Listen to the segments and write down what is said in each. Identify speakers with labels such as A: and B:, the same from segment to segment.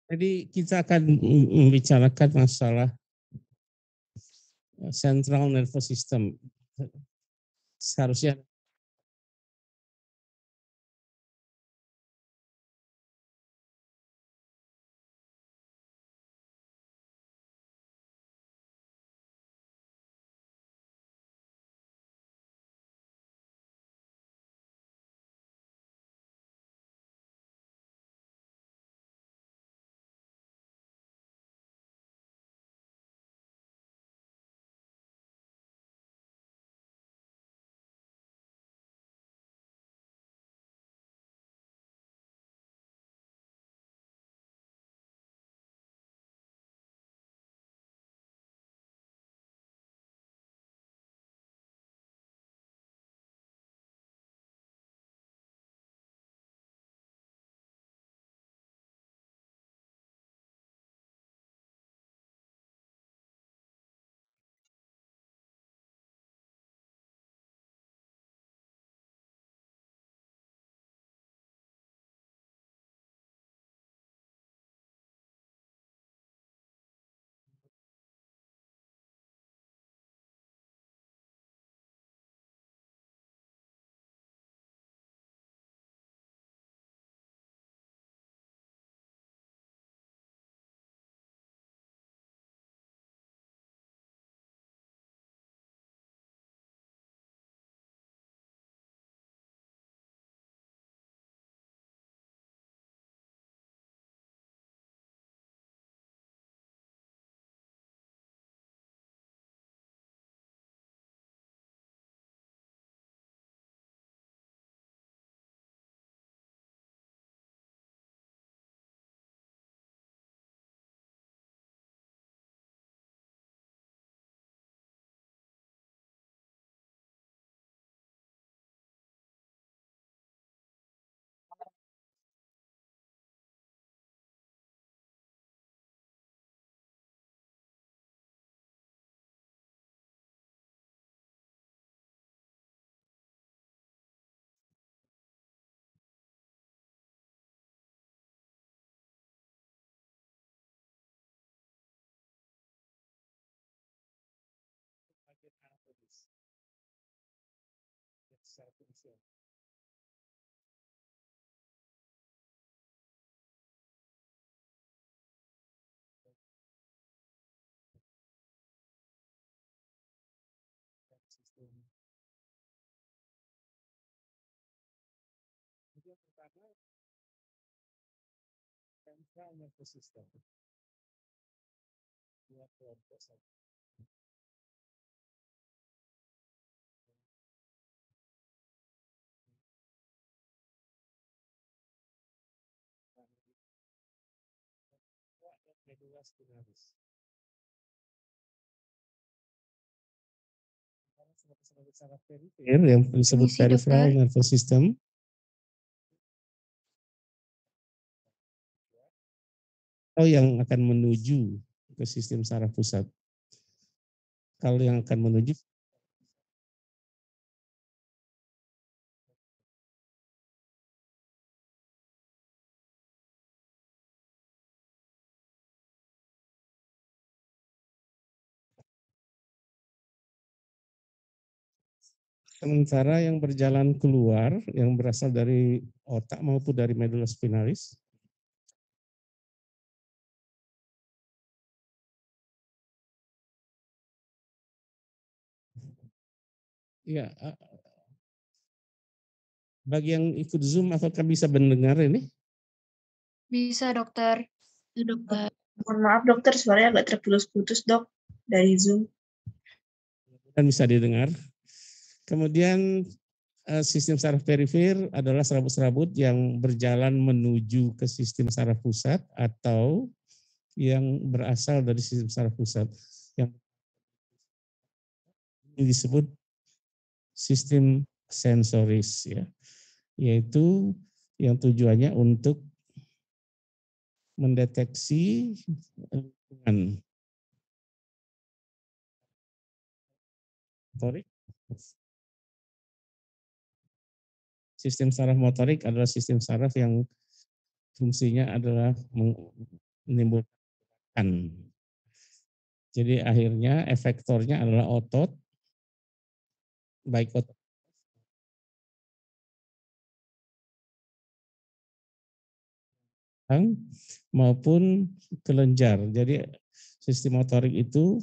A: Jadi kita akan membicarakan masalah central nervous system. Seharusnya yang pertama central nervous system. Dua kelompok saja. Medula spinalis. Sebagai saraf perifer yang disebut
B: Permisi,
A: peripheral
B: dokter.
A: nervous system atau yang akan menuju ke sistem saraf pusat. Kalau yang akan menuju sementara yang berjalan keluar yang berasal dari otak maupun dari medula spinalis ya, bagi yang ikut Zoom apakah bisa mendengar ini?
B: Bisa, dokter.
C: Dokter. Mohon maaf dokter, suaranya agak terputus-putus dok dari Zoom.
A: Dan bisa didengar. Kemudian sistem saraf perifer adalah serabut-serabut yang berjalan menuju ke sistem saraf pusat atau yang berasal dari sistem saraf pusat yang disebut sistem sensoris ya, yaitu yang tujuannya untuk mendeteksi lingkungan motorik. Sistem saraf motorik adalah sistem saraf yang fungsinya adalah menimbulkan. Jadi akhirnya efektornya adalah otot, baik otot maupun kelenjar. Jadi sistem motorik itu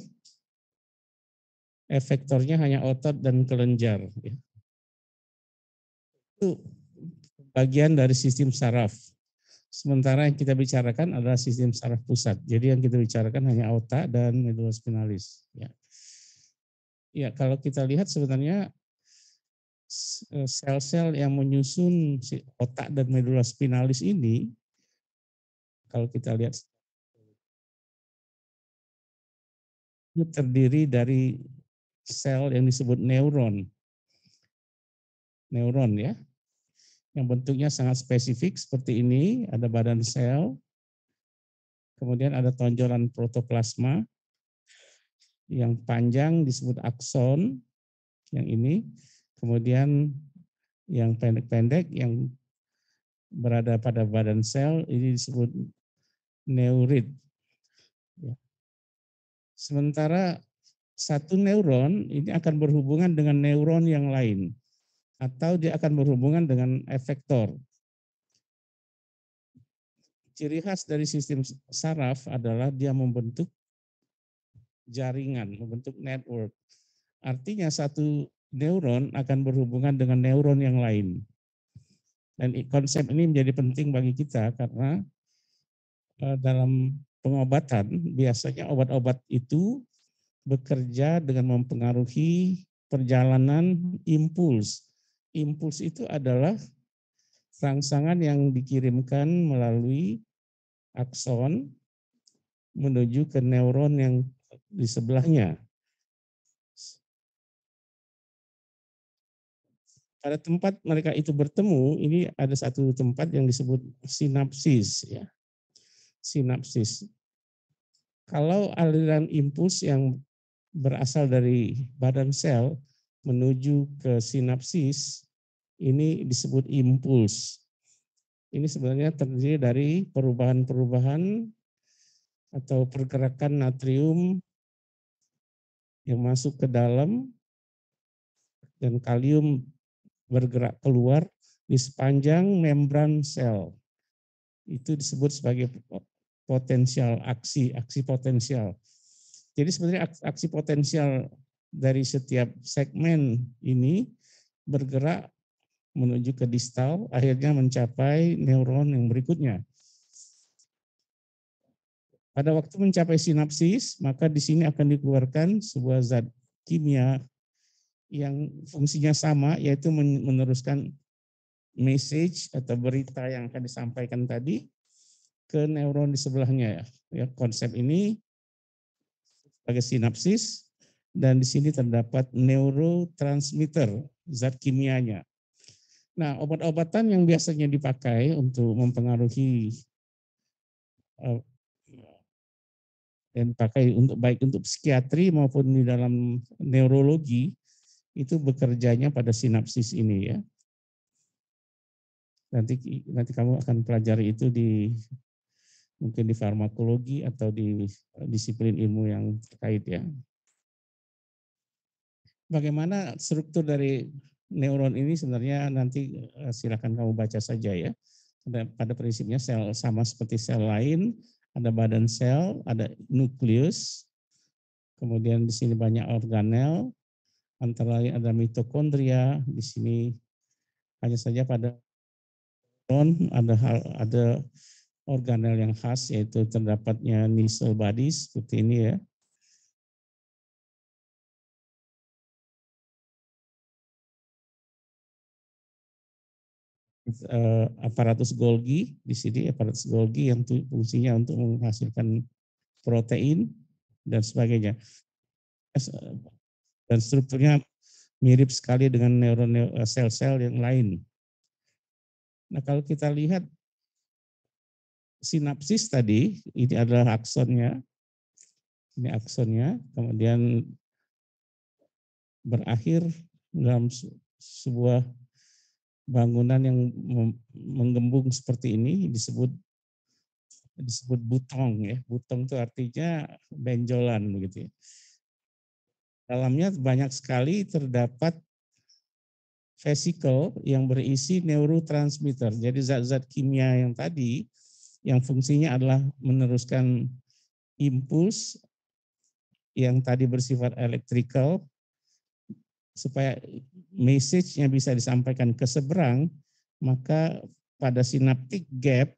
A: efektornya hanya otot dan kelenjar. Itu bagian dari sistem saraf. Sementara yang kita bicarakan adalah sistem saraf pusat. Jadi yang kita bicarakan hanya otak dan medula spinalis. Ya, kalau kita lihat sebenarnya sel-sel yang menyusun otak dan medula spinalis ini, kalau kita lihat itu terdiri dari sel yang disebut neuron. Neuron ya, yang bentuknya sangat spesifik seperti ini, ada badan sel, kemudian ada tonjolan protoplasma, yang panjang disebut akson, yang ini, kemudian yang pendek-pendek yang berada pada badan sel ini disebut neurit. Sementara satu neuron ini akan berhubungan dengan neuron yang lain atau dia akan berhubungan dengan efektor. Ciri khas dari sistem saraf adalah dia membentuk jaringan, membentuk network. Artinya satu neuron akan berhubungan dengan neuron yang lain. Dan konsep ini menjadi penting bagi kita karena dalam pengobatan biasanya obat-obat itu bekerja dengan mempengaruhi perjalanan impuls. Impuls itu adalah rangsangan yang dikirimkan melalui akson menuju ke neuron yang di sebelahnya. Pada tempat mereka itu bertemu, ini ada satu tempat yang disebut sinapsis. Ya. Sinapsis. Kalau aliran impuls yang berasal dari badan sel menuju ke sinapsis, ini disebut impuls. Ini sebenarnya terdiri dari perubahan-perubahan atau pergerakan natrium yang masuk ke dalam dan kalium bergerak keluar di sepanjang membran sel. Itu disebut sebagai potensial aksi potensial. Jadi sebenarnya aksi potensial dari setiap segmen ini bergerak menuju ke distal, akhirnya mencapai neuron yang berikutnya. Pada waktu mencapai sinapsis, maka di sini akan dikeluarkan sebuah zat kimia yang fungsinya sama, yaitu meneruskan message atau berita yang akan disampaikan tadi ke neuron di sebelahnya. Ya, konsep ini sebagai sinapsis, dan di sini terdapat neurotransmitter, zat kimianya. Nah, obat-obatan yang biasanya dipakai untuk mempengaruhi dan pakai untuk baik untuk psikiatri maupun di dalam neurologi itu bekerjanya pada sinapsis ini ya. Nanti kamu akan pelajari itu mungkin di farmakologi atau di disiplin ilmu yang terkait ya. Bagaimana struktur dari neuron ini sebenarnya nanti silakan kamu baca saja ya. Pada prinsipnya sel sama seperti sel lain, ada badan sel, ada nukleus, kemudian di sini banyak organel, antara lain ada mitokondria, di sini hanya saja pada ada organel yang khas yaitu terdapatnya Nisl bodies seperti ini ya. Aparatus Golgi di sini, aparatus Golgi yang fungsinya untuk menghasilkan protein dan sebagainya. Dan strukturnya mirip sekali dengan neuron sel-sel yang lain. Nah, kalau kita lihat sinapsis tadi, ini adalah aksonnya. Ini aksonnya, kemudian berakhir dalam sebuah bangunan yang menggembung seperti ini disebut disebut butong ya. Butong itu artinya benjolan begitu ya. Dalamnya banyak sekali terdapat vesikel yang berisi neurotransmitter. Jadi zat-zat kimia yang tadi yang fungsinya adalah meneruskan impuls yang tadi bersifat elektrikal supaya message-nya bisa disampaikan ke seberang, maka pada synaptic gap,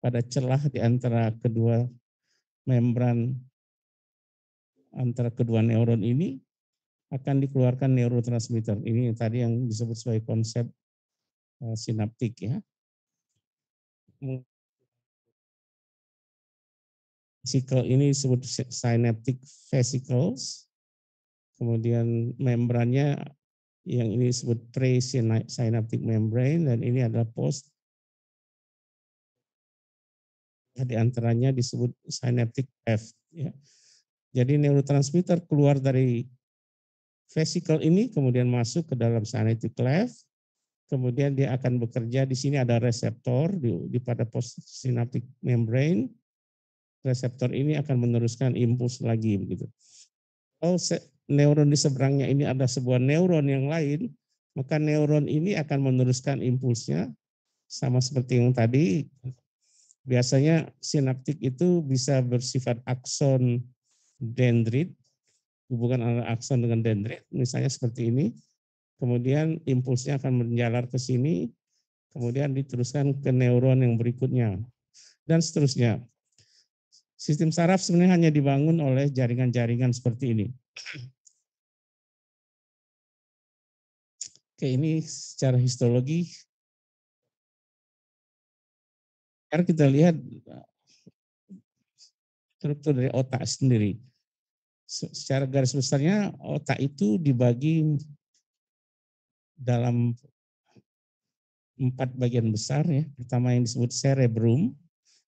A: pada celah di antara kedua membran antara kedua neuron ini akan dikeluarkan neurotransmitter. Ini tadi yang disebut sebagai konsep sinaptik ya. Vesicle ini disebut synaptic vesicles. Kemudian membrannya yang ini disebut pre-synaptic membrane dan ini adalah post. Di antaranya disebut synaptic cleft ya. Jadi neurotransmitter keluar dari vesicle ini kemudian masuk ke dalam synaptic cleft. Kemudian dia akan bekerja di sini ada reseptor di pada postsynaptic membrane. Reseptor ini akan meneruskan impuls lagi begitu. Kalau neuron di seberangnya ini ada sebuah neuron yang lain, maka neuron ini akan meneruskan impulsnya sama seperti yang tadi. Biasanya sinaptik itu bisa bersifat akson dendrit, hubungan antara akson dengan dendrit, misalnya seperti ini. Kemudian impulsnya akan menjalar ke sini, kemudian diteruskan ke neuron yang berikutnya, dan seterusnya. Sistem saraf sebenarnya hanya dibangun oleh jaringan-jaringan seperti ini. Oke, ini secara histologi. Sekarang kita lihat struktur dari otak sendiri. Secara garis besarnya, otak itu dibagi dalam 4 bagian besar ya. Pertama yang disebut cerebrum,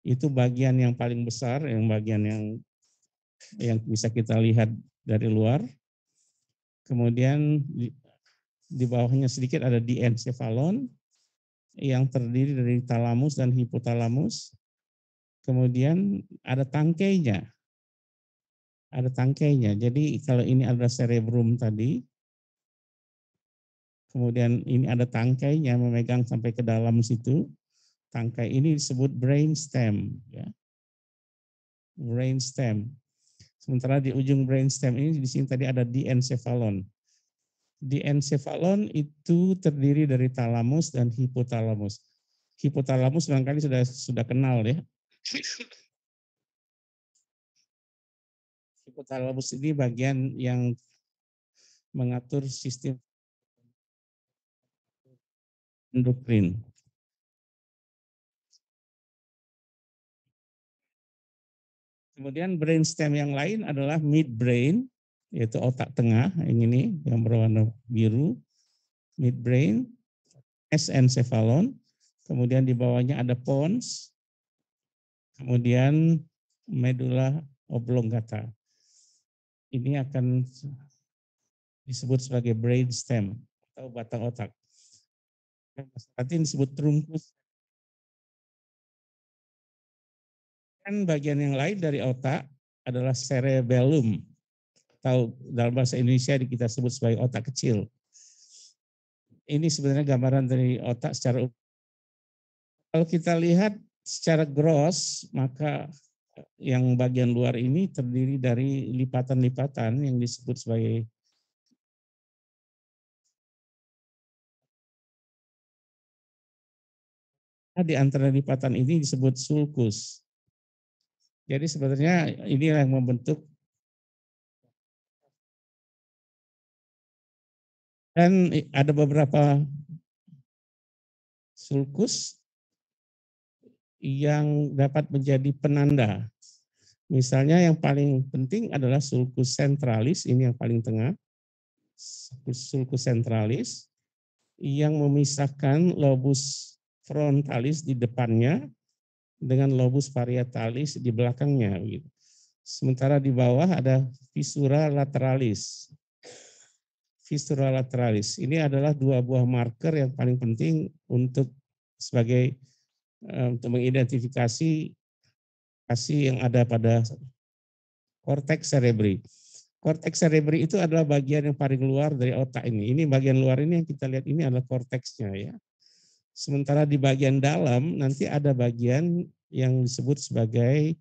A: itu bagian yang paling besar, yang bagian yang bisa kita lihat dari luar. Kemudian di bawahnya sedikit ada diencephalon yang terdiri dari talamus dan hipotalamus. Kemudian ada tangkainya. Ada tangkainya. Jadi kalau ini adalah cerebrum tadi, kemudian ini ada tangkainya memegang sampai ke dalam situ. Tangkai ini disebut brainstem ya. Brainstem. Sementara di ujung brainstem ini di sini tadi ada diencephalon. Diencephalon itu terdiri dari talamus dan hipotalamus. Hipotalamus barangkali sudah kenal ya. Hipotalamus ini bagian yang mengatur sistem endokrin. Kemudian brainstem yang lain adalah midbrain, yaitu otak tengah, yang ini yang berwarna biru, midbrain, mesencephalon, kemudian di bawahnya ada pons, kemudian medulla oblongata. Ini akan disebut sebagai brainstem atau batang otak. Nanti disebut trunkus. Dan bagian yang lain dari otak adalah cerebellum, atau dalam bahasa Indonesia kita sebut sebagai otak kecil. Ini sebenarnya gambaran dari otak secara umum. Kalau kita lihat secara gross, maka yang bagian luar ini terdiri dari lipatan-lipatan yang disebut sebagai di antara lipatan ini disebut sulcus. Jadi sebenarnya ini yang membentuk dan ada beberapa sulcus yang dapat menjadi penanda. Misalnya yang paling penting adalah sulcus centralis, ini yang paling tengah. Sulcus centralis yang memisahkan lobus frontalis di depannya dengan lobus parietalis di belakangnya. Sementara di bawah ada fissura lateralis. Fissura lateralis ini adalah 2 buah marker yang paling penting untuk sebagai untuk mengidentifikasi yang ada pada korteks cerebri. Korteks cerebri itu adalah bagian yang paling luar dari otak ini. Ini bagian luar ini yang kita lihat ini adalah korteksnya ya. Sementara di bagian dalam nanti ada bagian yang disebut sebagai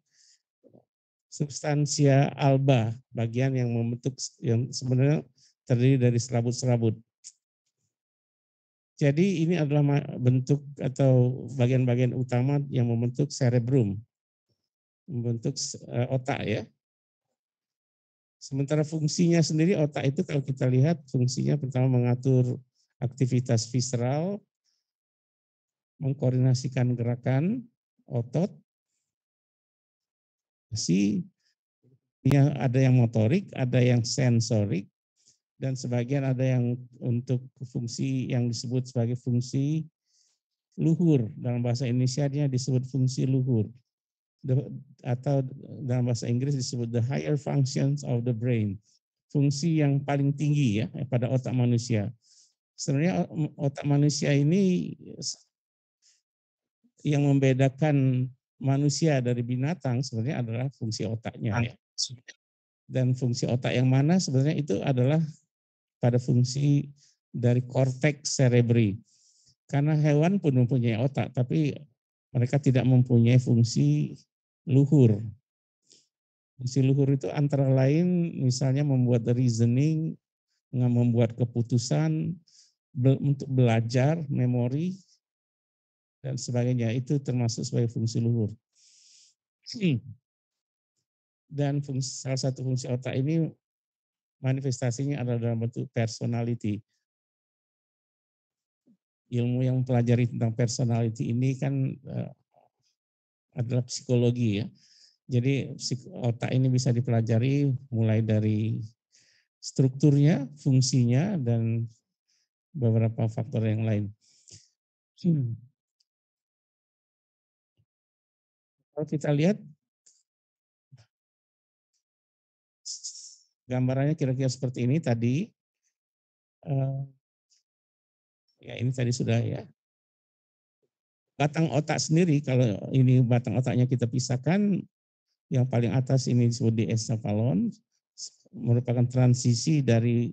A: substansia alba, bagian yang membentuk yang sebenarnya terdiri dari serabut-serabut. Jadi ini adalah bentuk atau bagian-bagian utama yang membentuk cerebrum, membentuk otak ya. Sementara fungsinya sendiri otak itu kalau kita lihat fungsinya pertama mengatur aktivitas visceral, mengkoordinasikan gerakan otot, ada yang motorik, ada yang sensorik, dan sebagian ada yang untuk fungsi yang disebut sebagai fungsi luhur. Dalam bahasa Indonesia dia disebut fungsi luhur. Atau dalam bahasa Inggris disebut the higher functions of the brain. Fungsi yang paling tinggi ya pada otak manusia. Sebenarnya otak manusia ini yang membedakan manusia dari binatang sebenarnya adalah fungsi otaknya. Ya. Dan fungsi otak yang mana sebenarnya itu adalah pada fungsi dari korteks cerebri. Karena hewan pun mempunyai otak, tapi mereka tidak mempunyai fungsi luhur. Fungsi luhur itu antara lain misalnya membuat reasoning, membuat keputusan, untuk belajar, memori, dan sebagainya. Itu termasuk sebagai fungsi luhur. Dan salah satu fungsi otak ini manifestasinya adalah dalam bentuk personality. Ilmu yang mempelajari tentang personality ini kan adalah psikologi ya. Jadi otak ini bisa dipelajari mulai dari strukturnya, fungsinya, dan beberapa faktor yang lain. Kalau kita lihat gambarannya kira-kira seperti ini tadi. Ya ini tadi sudah ya. Batang otak sendiri, kalau ini batang otaknya kita pisahkan, yang paling atas ini disebut diencephalon, merupakan transisi dari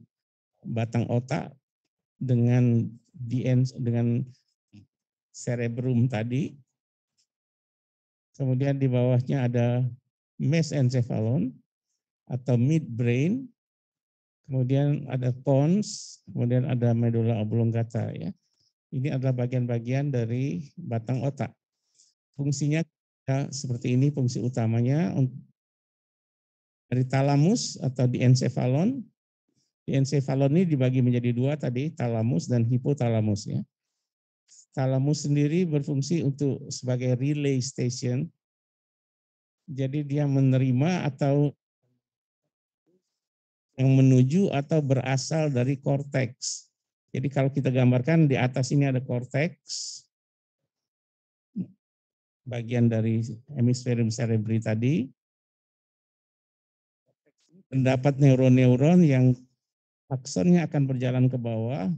A: batang otak dengan cerebrum tadi. Kemudian di bawahnya ada mesencephalon atau midbrain, kemudian ada pons, kemudian ada medulla oblongata ya. Ini adalah bagian-bagian dari batang otak. Fungsinya seperti ini, fungsi utamanya dari talamus atau diencephalon. Diencephalon ini dibagi menjadi dua tadi, talamus dan hipotalamus ya. Talamus sendiri berfungsi untuk sebagai relay station. Jadi dia menerima atau yang menuju atau berasal dari korteks. Jadi kalau kita gambarkan di atas ini ada korteks, bagian dari hemisferium cerebri tadi, terdapat neuron-neuron yang aksonnya akan berjalan ke bawah.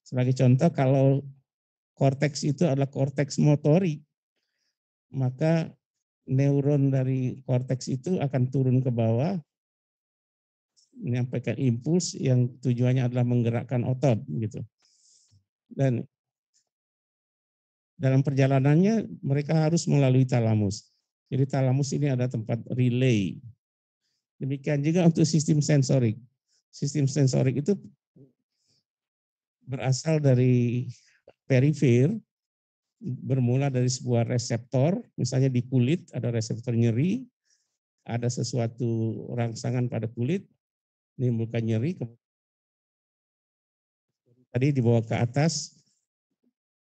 A: Sebagai contoh, kalau korteks itu adalah korteks motorik, maka neuron dari korteks itu akan turun ke bawah, menyampaikan impuls yang tujuannya adalah menggerakkan otot gitu. Dan dalam perjalanannya mereka harus melalui talamus. Jadi talamus ini ada tempat relay. Demikian juga untuk sistem sensorik. Sistem sensorik itu berasal dari perifer, bermula dari sebuah reseptor, misalnya di kulit ada reseptor nyeri, ada sesuatu rangsangan pada kulit, menimbulkan nyeri, tadi dibawa ke atas,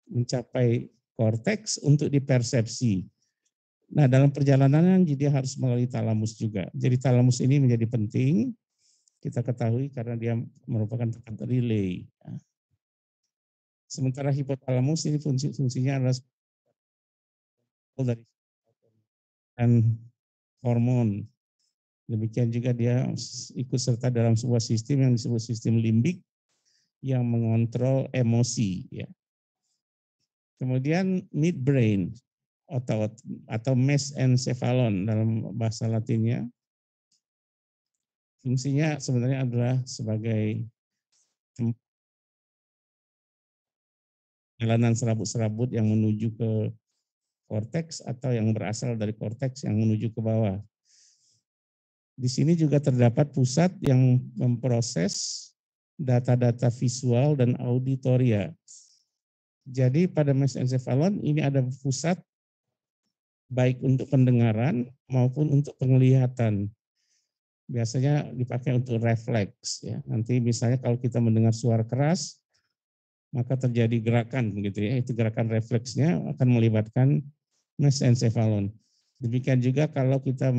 A: mencapai korteks untuk dipersepsi. Nah, dalam perjalanan dia harus melalui talamus juga. Jadi talamus ini menjadi penting, kita ketahui karena dia merupakan tempat relay. Sementara hipotalamus ini fungsinya adalah dari dan hormon. Demikian juga dia ikut serta dalam sebuah sistem yang disebut sistem limbik yang mengontrol emosi. Ya. Kemudian midbrain. atau mesencephalon dalam bahasa Latinnya. Fungsinya sebenarnya adalah sebagai jalanan serabut-serabut yang menuju ke korteks atau yang berasal dari korteks yang menuju ke bawah. Di sini juga terdapat pusat yang memproses data-data visual dan auditoria. Jadi pada mesencephalon ini ada pusat baik untuk pendengaran maupun untuk penglihatan. Biasanya dipakai untuk refleks ya. Nanti misalnya kalau kita mendengar suara keras maka terjadi gerakan gitu ya. Itu gerakan refleksnya akan melibatkan mesencephalon. Demikian juga kalau kita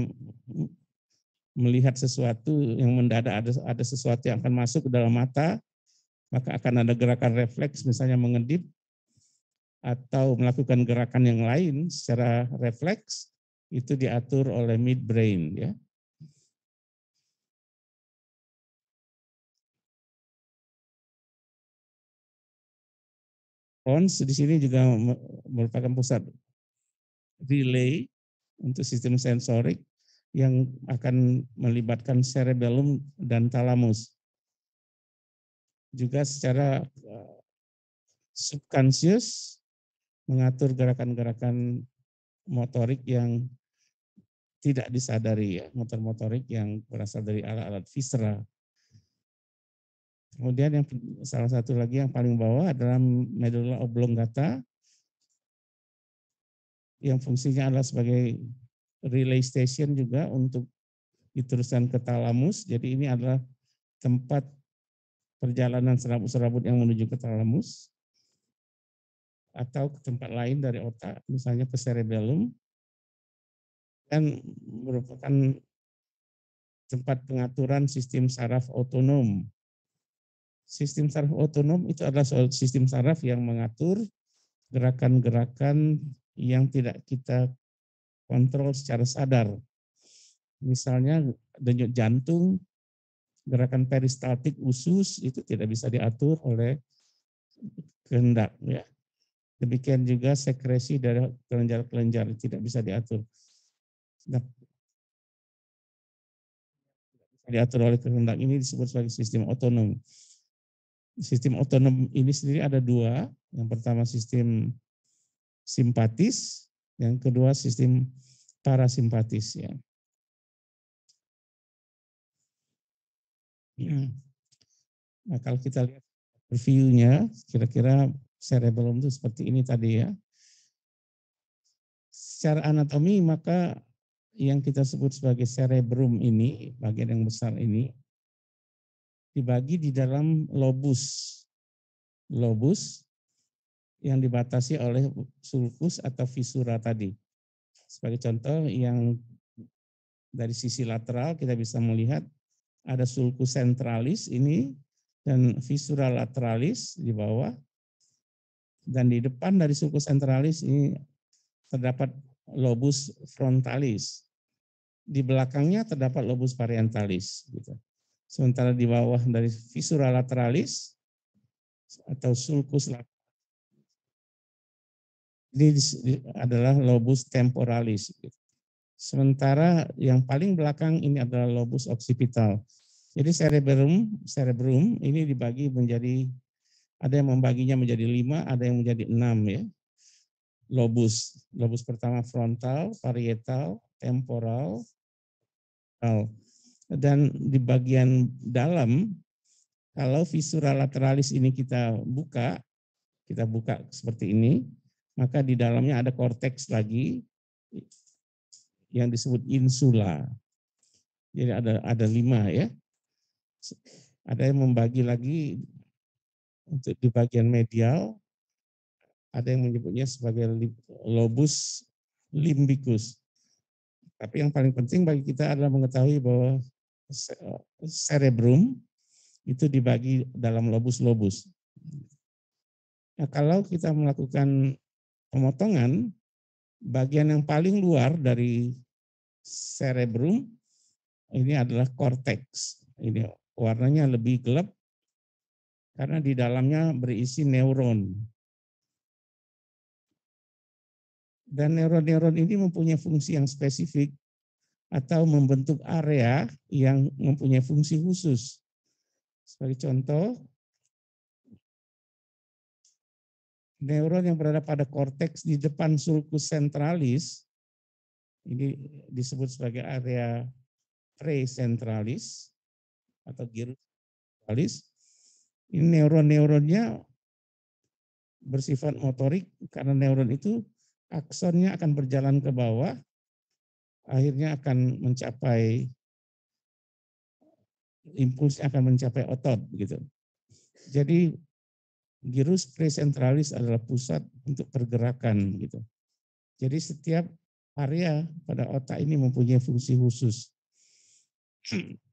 A: melihat sesuatu yang mendadak ada sesuatu yang akan masuk ke dalam mata, maka akan ada gerakan refleks misalnya mengedip atau melakukan gerakan yang lain secara refleks, itu diatur oleh midbrain ya. Pons di sini juga merupakan pusat relay untuk sistem sensorik yang akan melibatkan cerebellum dan thalamus. Juga secara subconscious mengatur gerakan-gerakan motorik yang tidak disadari ya, motorik yang berasal dari alat-alat visceral. Kemudian yang salah satu lagi yang paling bawah adalah medulla oblongata yang fungsinya adalah sebagai relay station juga untuk diteruskan ke thalamus. Jadi ini adalah tempat perjalanan serabut-serabut yang menuju ke thalamus atau ke tempat lain dari otak, misalnya ke cerebellum, dan merupakan tempat pengaturan sistem saraf otonom. Sistem saraf otonom itu adalah sistem saraf yang mengatur gerakan-gerakan yang tidak kita kontrol secara sadar. Misalnya denyut jantung, gerakan peristaltik usus itu tidak bisa diatur oleh kehendak. Ya. Demikian juga sekresi dari kelenjar-kelenjar tidak bisa diatur. Nah, diatur oleh kehendak ini disebut sebagai sistem otonom. Sistem otonom ini sendiri ada dua. Yang pertama sistem simpatis, yang kedua sistem parasimpatis. Ya. Nah, kalau kita lihat review-nya, kira-kira cerebellum itu seperti ini tadi ya. Secara anatomi maka yang kita sebut sebagai cerebrum ini, bagian yang besar ini, dibagi di dalam lobus. Lobus yang dibatasi oleh sulcus atau visura tadi. Sebagai contoh yang dari sisi lateral kita bisa melihat ada sulcus centralis ini dan visura lateralis di bawah. Dan di depan dari sulcus centralis ini terdapat lobus frontalis. Di belakangnya terdapat lobus parientalis. Gitu. Sementara di bawah dari visura lateralis atau sulcus lateralis ini adalah lobus temporalis. Sementara yang paling belakang ini adalah lobus occipital. Jadi cerebrum ini dibagi menjadi, ada yang membaginya menjadi 5, ada yang menjadi 6 ya. Lobus. Lobus pertama frontal, parietal, temporal, dan di bagian dalam, kalau visura lateralis ini kita buka seperti ini, maka di dalamnya ada korteks lagi yang disebut insula. Jadi ada 5 ya. Ada yang membagi lagi untuk di bagian medial, ada yang menyebutnya sebagai lobus limbicus. Tapi yang paling penting bagi kita adalah mengetahui bahwa cerebrum itu dibagi dalam lobus-lobus. Nah, kalau kita melakukan pemotongan, bagian yang paling luar dari cerebrum ini adalah korteks. Ini warnanya lebih gelap karena di dalamnya berisi neuron. Dan neuron-neuron ini mempunyai fungsi yang spesifik atau membentuk area yang mempunyai fungsi khusus. Sebagai contoh, neuron yang berada pada korteks di depan sulcus centralis, ini disebut sebagai area presentralis atau gyrus centralis. Ini neuron-neuronnya bersifat motorik karena neuron itu aksonnya akan berjalan ke bawah, akhirnya akan mencapai impulsnya akan mencapai otot gitu. Jadi gyrus presentralis adalah pusat untuk pergerakan gitu. Jadi setiap area pada otak ini mempunyai fungsi khusus.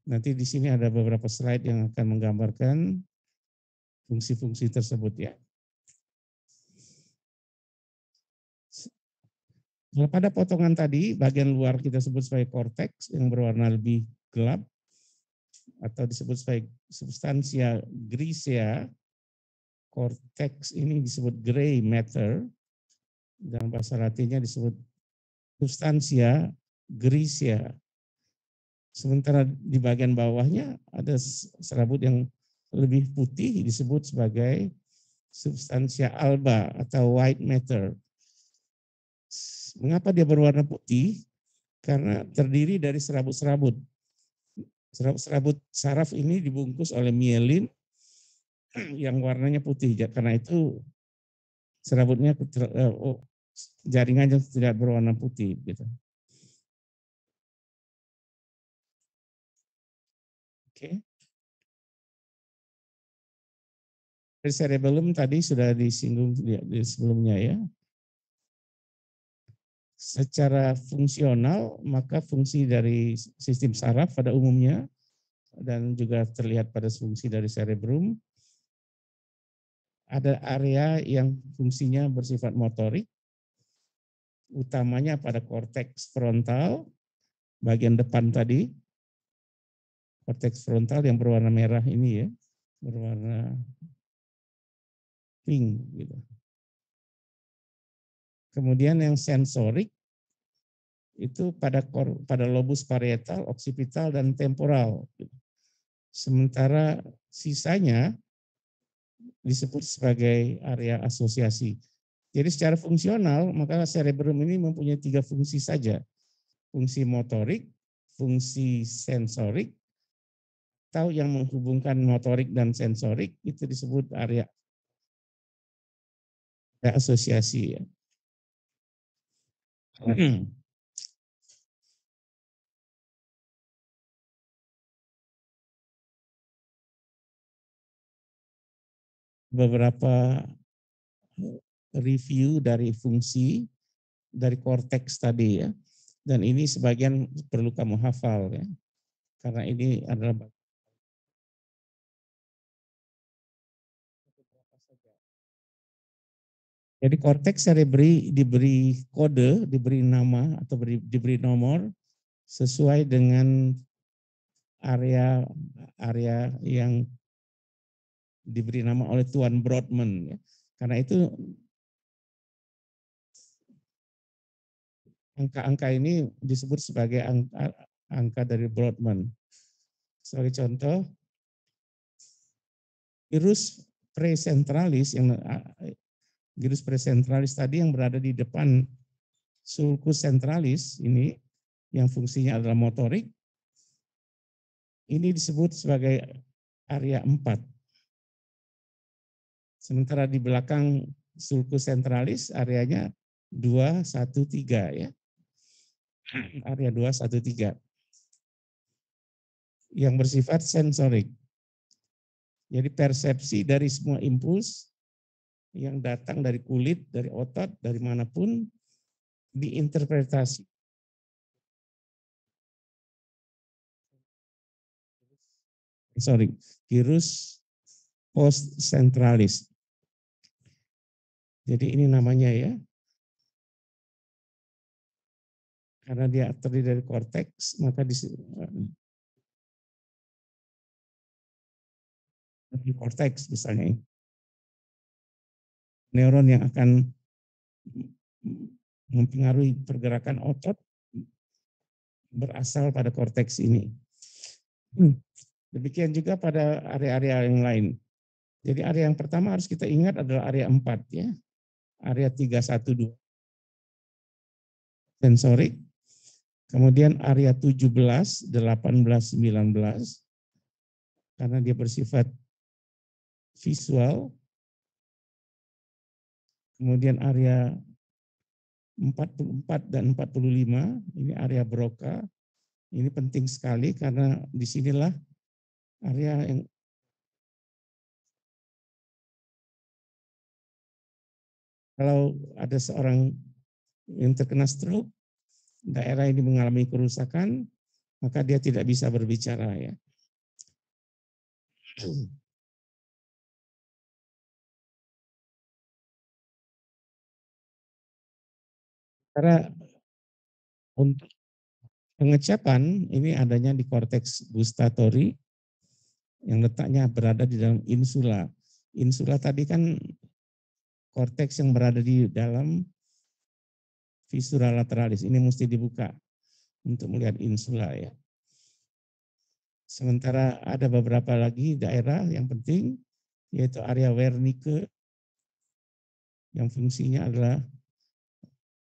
A: Nanti di sini ada beberapa slide yang akan menggambarkan fungsi-fungsi tersebut ya. Pada potongan tadi, bagian luar kita sebut sebagai korteks yang berwarna lebih gelap atau disebut sebagai substansia grisea. Korteks ini disebut gray matter, dalam bahasa Latinnya disebut substansia grisea. Sementara di bagian bawahnya ada serabut yang lebih putih disebut sebagai substansia alba atau white matter. Mengapa dia berwarna putih? Karena terdiri dari serabut-serabut. Serabut-serabut saraf ini dibungkus oleh mielin yang warnanya putih. Karena itu serabutnya jaringannya tidak berwarna putih gitu. Oke. Dari cerebellum tadi sudah disinggung di sebelumnya ya. Secara fungsional, maka fungsi dari sistem saraf pada umumnya dan juga terlihat pada fungsi dari cerebrum, ada area yang fungsinya bersifat motorik, utamanya pada korteks frontal, bagian depan tadi, korteks frontal yang berwarna merah ini ya, berwarna pink gitu. Kemudian yang sensorik itu pada lobus parietal, occipital, dan temporal. Sementara sisanya disebut sebagai area asosiasi. Jadi secara fungsional, maka cerebrum ini mempunyai 3 fungsi saja. Fungsi motorik, fungsi sensorik, atau yang menghubungkan motorik dan sensorik, itu disebut area asosiasi. Ya. Beberapa review dari fungsi dari korteks tadi ya. Dan ini sebagian perlu kamu hafal ya. Karena ini adalah jadi korteks cerebri diberi kode, diberi nama atau diberi nomor sesuai dengan area yang diberi nama oleh Tuan Brodmann. Ya. Karena itu angka-angka ini disebut sebagai angka dari Brodmann. Sebagai contoh, gyrus presentralis tadi yang berada di depan sulcus centralis ini yang fungsinya adalah motorik, ini disebut sebagai area 4. Sementara di belakang sulcus centralis areanya 2, 1, 3 ya. Area 2, 1, 3. Yang bersifat sensorik. Jadi persepsi dari semua impuls yang datang dari kulit, dari otot, dari manapun diinterpretasi. Gyrus postcentralis. Jadi ini namanya ya. Karena dia terdiri dari korteks, maka di korteks misalnya. Neuron yang akan mempengaruhi pergerakan otot berasal pada korteks ini. Demikian juga pada area-area yang lain. Jadi area yang pertama harus kita ingat adalah area 4 ya. Area 312 sensorik. Kemudian area 17, 18, 19 karena dia bersifat visual. Kemudian area 44 dan 45 ini area Broca. Ini penting sekali karena disinilah area yang kalau ada seorang yang terkena stroke, daerah ini mengalami kerusakan, maka dia tidak bisa berbicara ya. Karena untuk pengecapan ini adanya di korteks gustatory yang letaknya berada di dalam insula. Insula tadi kan korteks yang berada di dalam visura lateralis. Ini mesti dibuka untuk melihat insula ya. Sementara ada beberapa lagi daerah yang penting yaitu area Wernicke yang fungsinya adalah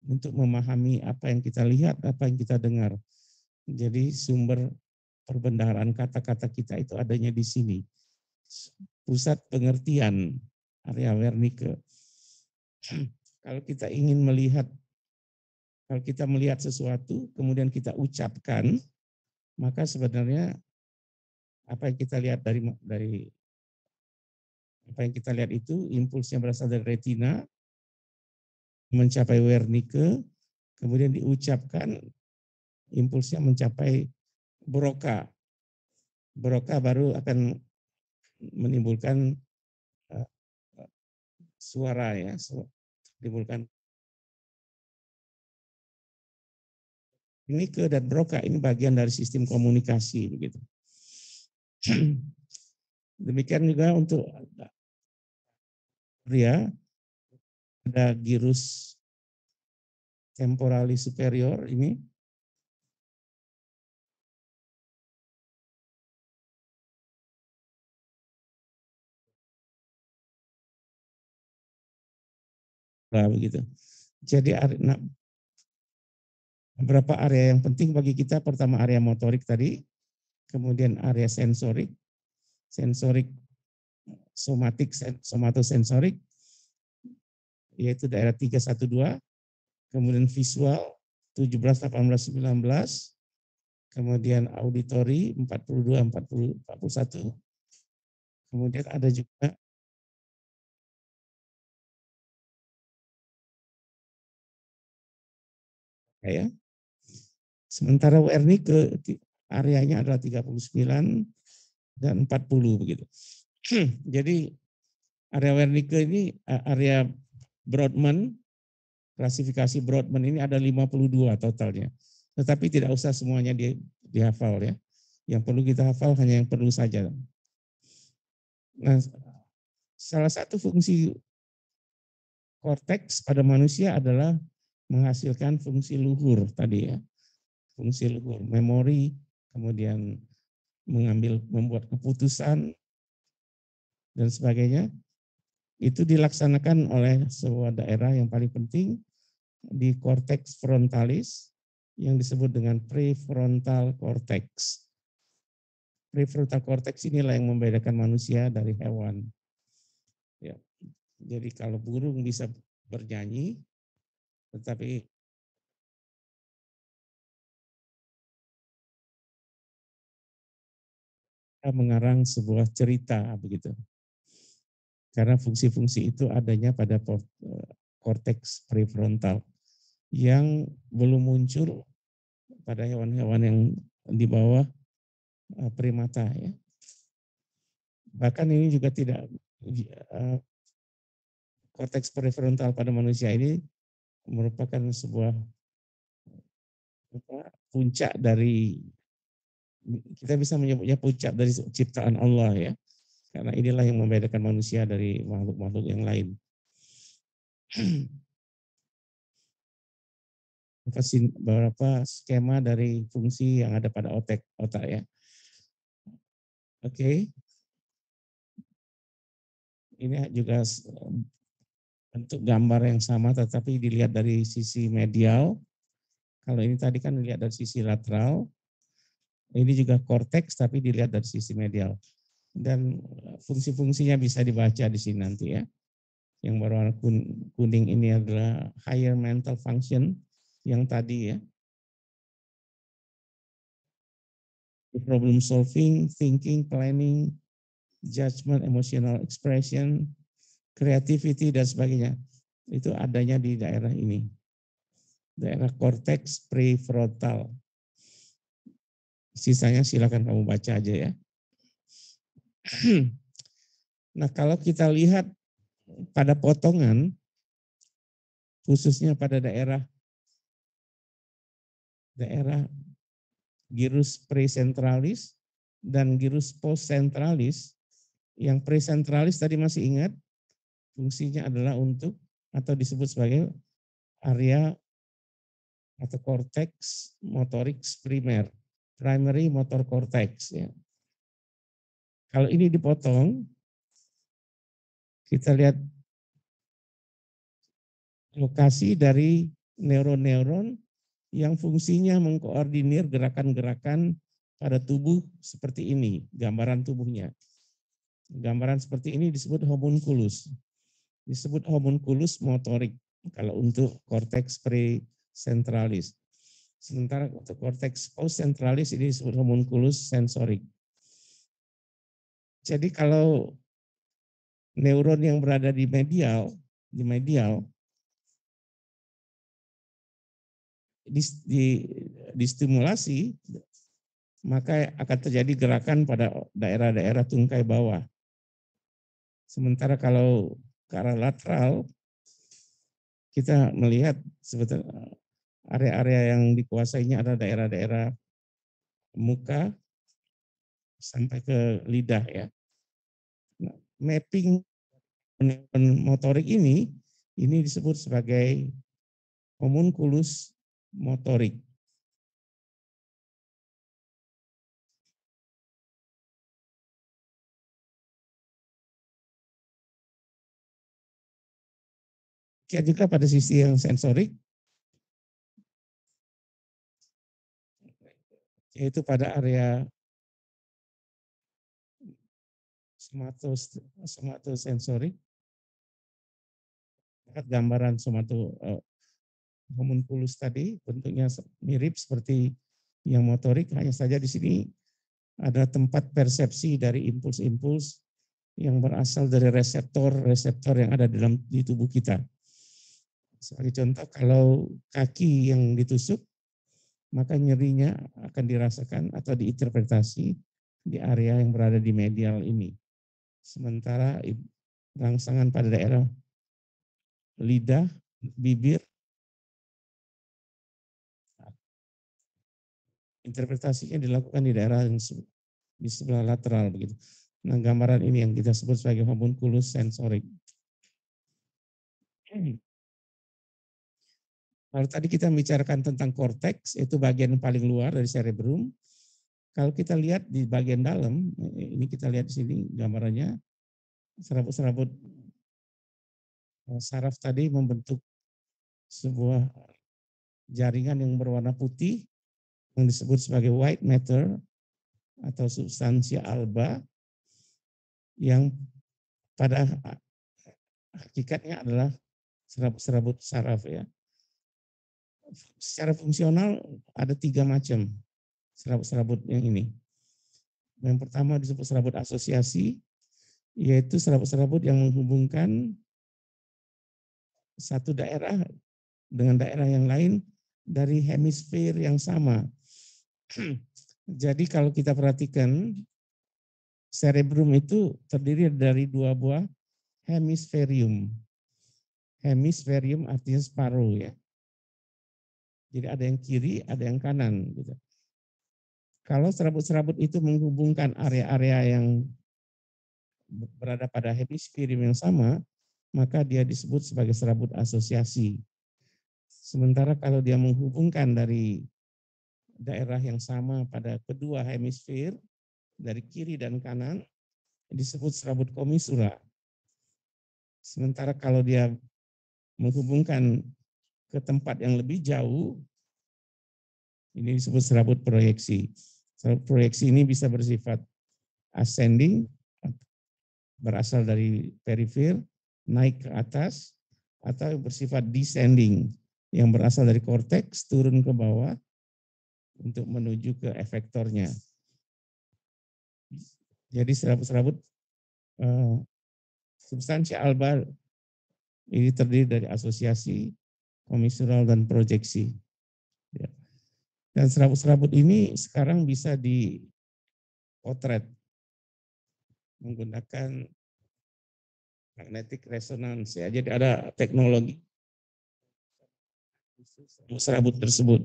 A: untuk memahami apa yang kita lihat, apa yang kita dengar. Jadi sumber perbendaharaan kata-kata kita itu adanya di sini. Pusat pengertian area Wernicke. Kalau kita ingin melihat, kalau kita melihat sesuatu, kemudian kita ucapkan, maka sebenarnya apa yang kita lihat dari apa yang kita lihat itu impulsnya berasal dari retina, mencapai Wernicke, kemudian diucapkan, impulsnya mencapai Broca. Broca baru akan menimbulkan suara ya, menimbulkan Wernicke dan Broca ini bagian dari sistem komunikasi begitu. Demikian juga untuk pria ada gyrus temporalis superior ini begitu. Jadi beberapa area yang penting bagi kita, pertama area motorik tadi, kemudian area sensorik, somatik, somatosensorik, yaitu daerah 312, kemudian visual 17, 18, 19, kemudian auditori 42, 40, 41, kemudian ada juga ya. Sementara Wernicke areanya adalah 39 dan 40 begitu. Jadi area Wernicke ini area Brodmann, klasifikasi Brodmann ini ada 52 totalnya. Tetapi tidak usah semuanya dihafal ya. Yang perlu kita hafal hanya yang perlu saja. Nah, salah satu fungsi korteks pada manusia adalah menghasilkan fungsi luhur tadi ya. Fungsi luhur, memori, kemudian membuat keputusan dan sebagainya. Itu dilaksanakan oleh sebuah daerah yang paling penting di korteks frontalis yang disebut dengan prefrontal cortex. Prefrontal cortex inilah yang membedakan manusia dari hewan. Ya. Jadi kalau burung bisa bernyanyi, tetapi mengarang sebuah cerita begitu. Karena fungsi-fungsi itu adanya pada korteks prefrontal yang belum muncul pada hewan-hewan yang di bawah primata ya. Bahkan ini juga tidak korteks prefrontal pada manusia ini merupakan sebuah puncak dari, kita bisa menyebutnya puncak dari ciptaan Allah ya. Karena inilah yang membedakan manusia dari makhluk-makhluk yang lain. beberapa skema dari fungsi yang ada pada otak ya. Oke. Ini juga bentuk gambar yang sama tetapi dilihat dari sisi medial. Kalau ini tadi kan dilihat dari sisi lateral. Ini juga korteks tapi dilihat dari sisi medial. Dan fungsi-fungsinya bisa dibaca di sini nanti ya. Yang berwarna kuning ini adalah higher mental function yang tadi ya. Problem solving, thinking, planning, judgment, emotional expression, creativity, dan sebagainya. Itu adanya di daerah ini. Daerah korteks prefrontal. Sisanya silakan kamu baca aja ya. Nah, kalau kita lihat pada potongan, khususnya pada daerah gyrus presentralis dan gyrus postcentralis, yang presentralis tadi masih ingat, fungsinya adalah untuk atau disebut sebagai area atau cortex motorix primer, primary motor cortex ya. Kalau ini dipotong, kita lihat lokasi dari neuron-neuron yang fungsinya mengkoordinir gerakan-gerakan pada tubuh seperti ini, gambaran tubuhnya. Gambaran seperti ini disebut homunculus. Disebut homunculus motorik kalau untuk cortex precentralis. Sementara untuk cortex postcentralis ini disebut homunculus sensorik. Jadi kalau neuron yang berada di medial distimulasi, maka akan terjadi gerakan pada daerah-daerah tungkai bawah. Sementara kalau ke arah lateral, kita melihat sebetulnya area-area yang dikuasainya adalah daerah-daerah muka sampai ke lidah ya. Nah, mapping motorik ini disebut sebagai homunculus motorik. Juga pada sisi yang sensorik, yaitu pada area somatosensorik, gambaran homunculus tadi bentuknya mirip seperti yang motorik, hanya saja di sini ada tempat persepsi dari impuls-impuls yang berasal dari reseptor yang ada di tubuh kita. Sebagai contoh, kalau kaki yang ditusuk, maka nyerinya akan dirasakan atau diinterpretasi di area yang berada di medial ini. Sementara rangsangan pada daerah lidah, bibir, interpretasinya dilakukan di daerah yang di sebelah lateral begitu. Nah, gambaran ini yang kita sebut sebagai homunculus sensorik. Kalau tadi kita membicarakan tentang korteks, itu bagian paling luar dari cerebrum. Kalau kita lihat di bagian dalam, ini kita lihat di sini gambarannya, serabut-serabut saraf tadi membentuk sebuah jaringan yang berwarna putih yang disebut sebagai white matter atau substansia alba yang pada hakikatnya adalah serabut-serabut saraf ya. Secara fungsional ada 3 macam serabut-serabut yang ini. Yang pertama disebut serabut asosiasi, yaitu serabut-serabut yang menghubungkan satu daerah dengan daerah yang lain dari hemisfer yang sama. Jadi kalau kita perhatikan, cerebrum itu terdiri dari 2 buah hemisferium. Hemisferium artinya separuh ya. Jadi ada yang kiri, ada yang kanan. Gitu. Kalau serabut-serabut itu menghubungkan area-area yang berada pada hemisferium yang sama, maka dia disebut sebagai serabut asosiasi. Sementara kalau dia menghubungkan dari daerah yang sama pada kedua hemisfer, dari kiri dan kanan, disebut serabut komisura. Sementara kalau dia menghubungkan ke tempat yang lebih jauh, ini disebut serabut proyeksi. Serabut proyeksi ini bisa bersifat ascending, berasal dari perifer, naik ke atas, atau bersifat descending, yang berasal dari korteks, turun ke bawah, untuk menuju ke efektornya. Jadi serabut-serabut substansi alba ini terdiri dari asosiasi, komisural, dan proyeksi. Ya. Dan serabut-serabut ini sekarang bisa dipotret menggunakan magnetic resonance. Ya. Jadi ada teknologi serabut tersebut.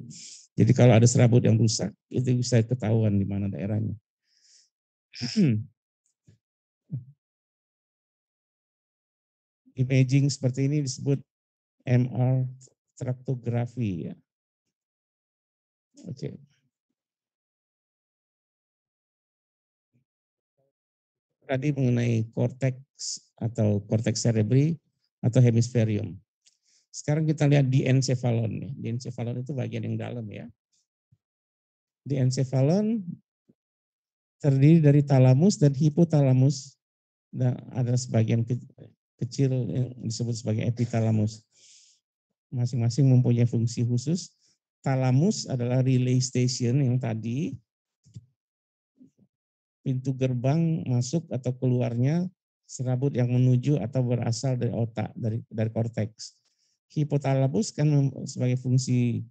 A: Jadi kalau ada serabut yang rusak, itu bisa ketahuan di mana daerahnya. Imaging seperti ini disebut MR traktografi. Ya. Oke. Tadi mengenai korteks atau korteks cerebri atau hemisferium. Sekarang kita lihat di encephalon. Di encephalon itu bagian yang dalam ya. Di encephalon terdiri dari talamus dan hipotalamus, dan ada sebagian kecil yang disebut sebagai epitalamus. Masing-masing mempunyai fungsi khusus. Talamus adalah relay station yang tadi pintu gerbang masuk atau keluarnya serabut yang menuju atau berasal dari otak, dari korteks. Hipotalamus kan sebagai fungsi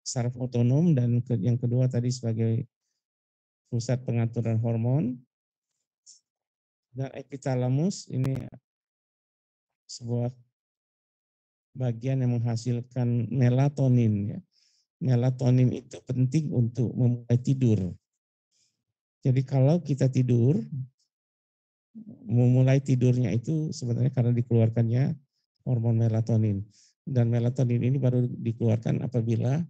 A: saraf otonom, dan yang kedua tadi sebagai pusat pengaturan hormon. Dan epitalamus ini sebuah bagian yang menghasilkan melatonin. Ya. Melatonin itu penting untuk memulai tidur. Jadi kalau kita tidur, memulai tidurnya itu sebenarnya karena dikeluarkannya hormon melatonin. Dan melatonin ini baru dikeluarkan apabila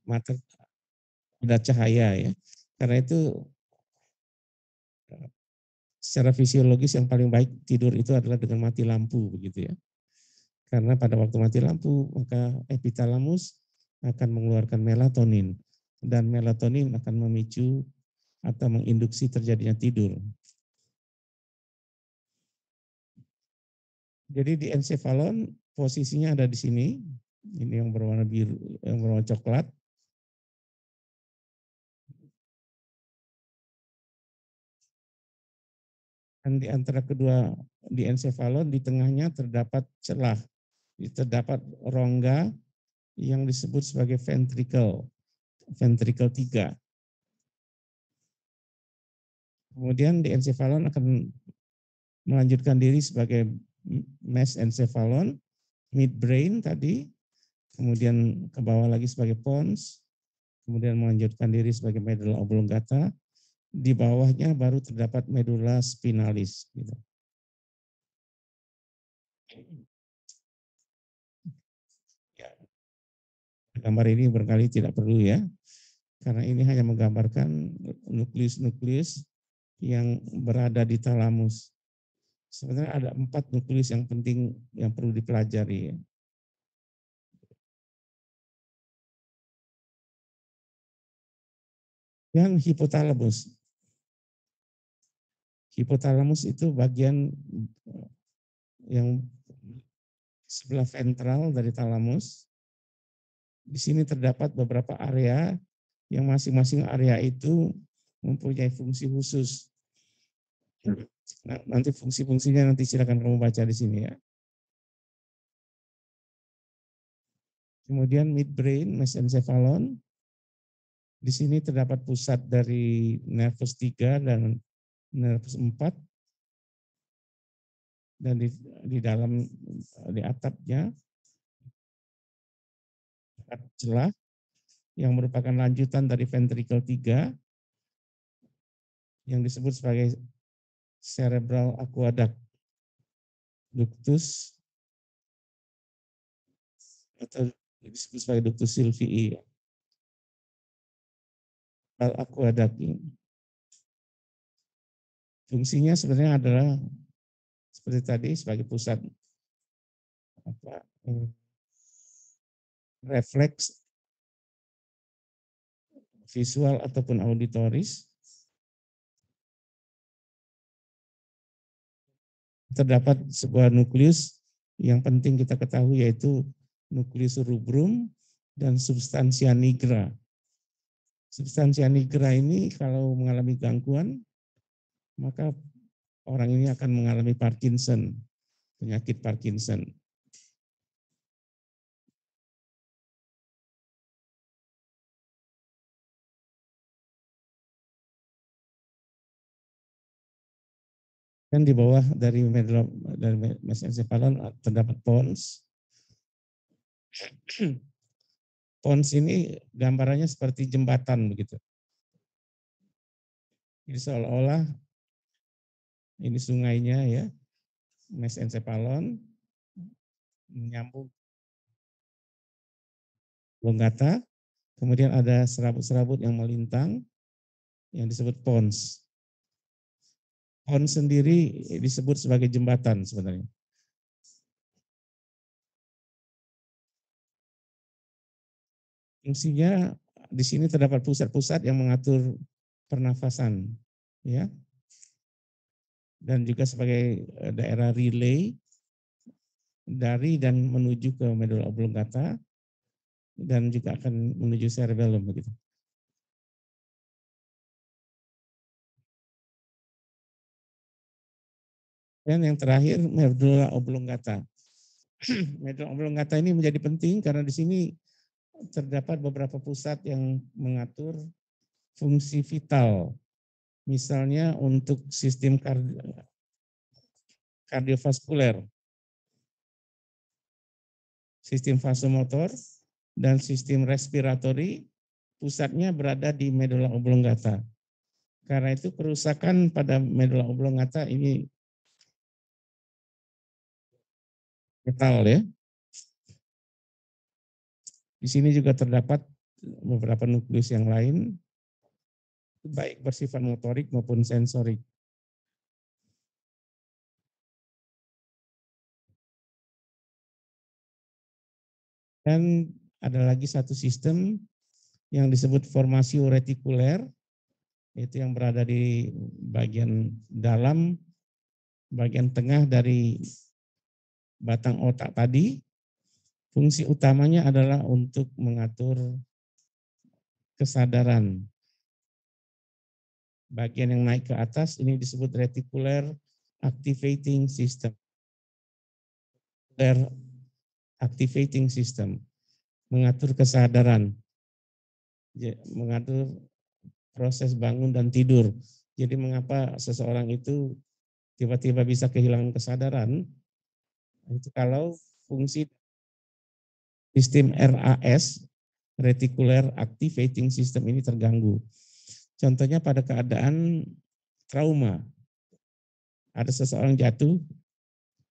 A: mata ada cahaya ya. Karena itu secara fisiologis yang paling baik tidur itu adalah dengan mati lampu begitu ya. Karena pada waktu mati lampu maka epitalamus akan mengeluarkan melatonin, dan melatonin akan memicu atau menginduksi terjadinya tidur. Jadi di encephalon posisinya ada di sini. Ini yang berwarna biru, yang berwarna coklat. Dan di antara kedua di encephalon di tengahnya terdapat celah, terdapat rongga yang disebut sebagai ventricle 3. Kemudian di encephalon akan melanjutkan diri sebagai mesencephalon, midbrain tadi, kemudian ke bawah lagi sebagai pons, kemudian melanjutkan diri sebagai medulla oblongata. Di bawahnya baru terdapat medulla spinalis. Gitu. Ya. Gambar ini barangkali tidak perlu ya, karena ini hanya menggambarkan nukleus-nukleus yang berada di talamus. Sebenarnya ada 4 nukleus yang penting yang perlu dipelajari. Yang hipotalamus. Hipotalamus itu bagian yang sebelah ventral dari talamus. Di sini terdapat beberapa area yang masing-masing area itu mempunyai fungsi khusus. Nah, nanti fungsi-fungsinya nanti silakan kamu baca di sini ya. Kemudian midbrain, mesencephalon. Di sini terdapat pusat dari nervus 3 dan nervus 4. Dan di dalam, di atapnya celah yang merupakan lanjutan dari ventricle 3 yang disebut sebagai cerebral aqueduct, ductus atau disebut sebagai ductus sylvii. Aqueduct. Fungsinya sebenarnya adalah seperti tadi sebagai pusat refleks visual ataupun auditoris. Terdapat sebuah nukleus yang penting kita ketahui, yaitu nukleus rubrum dan substansia nigra. Substansia nigra ini kalau mengalami gangguan, maka orang ini akan mengalami Parkinson, penyakit Parkinson. Dan di bawah dari mesencephalon terdapat pons. Pons ini gambarannya seperti jembatan begitu. Jadi seolah-olah ini sungainya ya, mesencephalon menyambung oblongata, kemudian ada serabut-serabut yang melintang yang disebut pons. Pons sendiri disebut sebagai jembatan sebenarnya. Fungsinya di sini terdapat pusat-pusat yang mengatur pernafasan, ya, dan juga sebagai daerah relay dari dan menuju ke medulla oblongata dan juga akan menuju cerebellum begitu. Dan yang terakhir medulla oblongata. Medulla oblongata ini menjadi penting karena di sini terdapat beberapa pusat yang mengatur fungsi vital. Misalnya untuk sistem kardiovaskuler, sistem vasomotor, dan sistem respiratori, pusatnya berada di medulla oblongata. Karena itu kerusakan pada medulla oblongata ini fatal ya. Di sini juga terdapat beberapa nukleus yang lain, baik bersifat motorik maupun sensorik. Dan ada lagi satu sistem yang disebut formasio retikuler, yaitu yang berada di bagian dalam, bagian tengah dari batang otak tadi. Fungsi utamanya adalah untuk mengatur kesadaran. Bagian yang naik ke atas ini disebut reticular activating system. Activating system, mengatur kesadaran, mengatur proses bangun dan tidur. Jadi mengapa seseorang itu tiba-tiba bisa kehilangan kesadaran, itu kalau fungsi sistem RAS, reticular activating system ini terganggu. Contohnya pada keadaan trauma, ada seseorang jatuh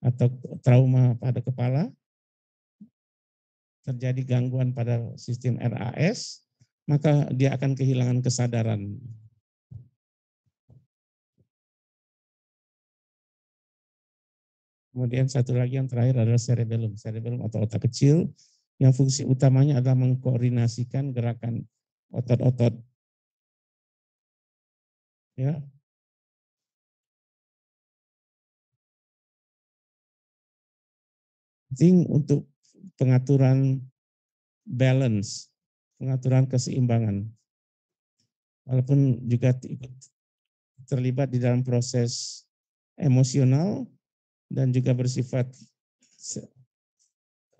A: atau trauma pada kepala, terjadi gangguan pada sistem RAS, maka dia akan kehilangan kesadaran. Kemudian satu lagi yang terakhir adalah cerebellum. Cerebellum atau otak kecil yang fungsi utamanya adalah mengkoordinasikan gerakan otot-otot. Ya. Penting untuk pengaturan balance, pengaturan keseimbangan. Walaupun juga terlibat di dalam proses emosional dan juga bersifat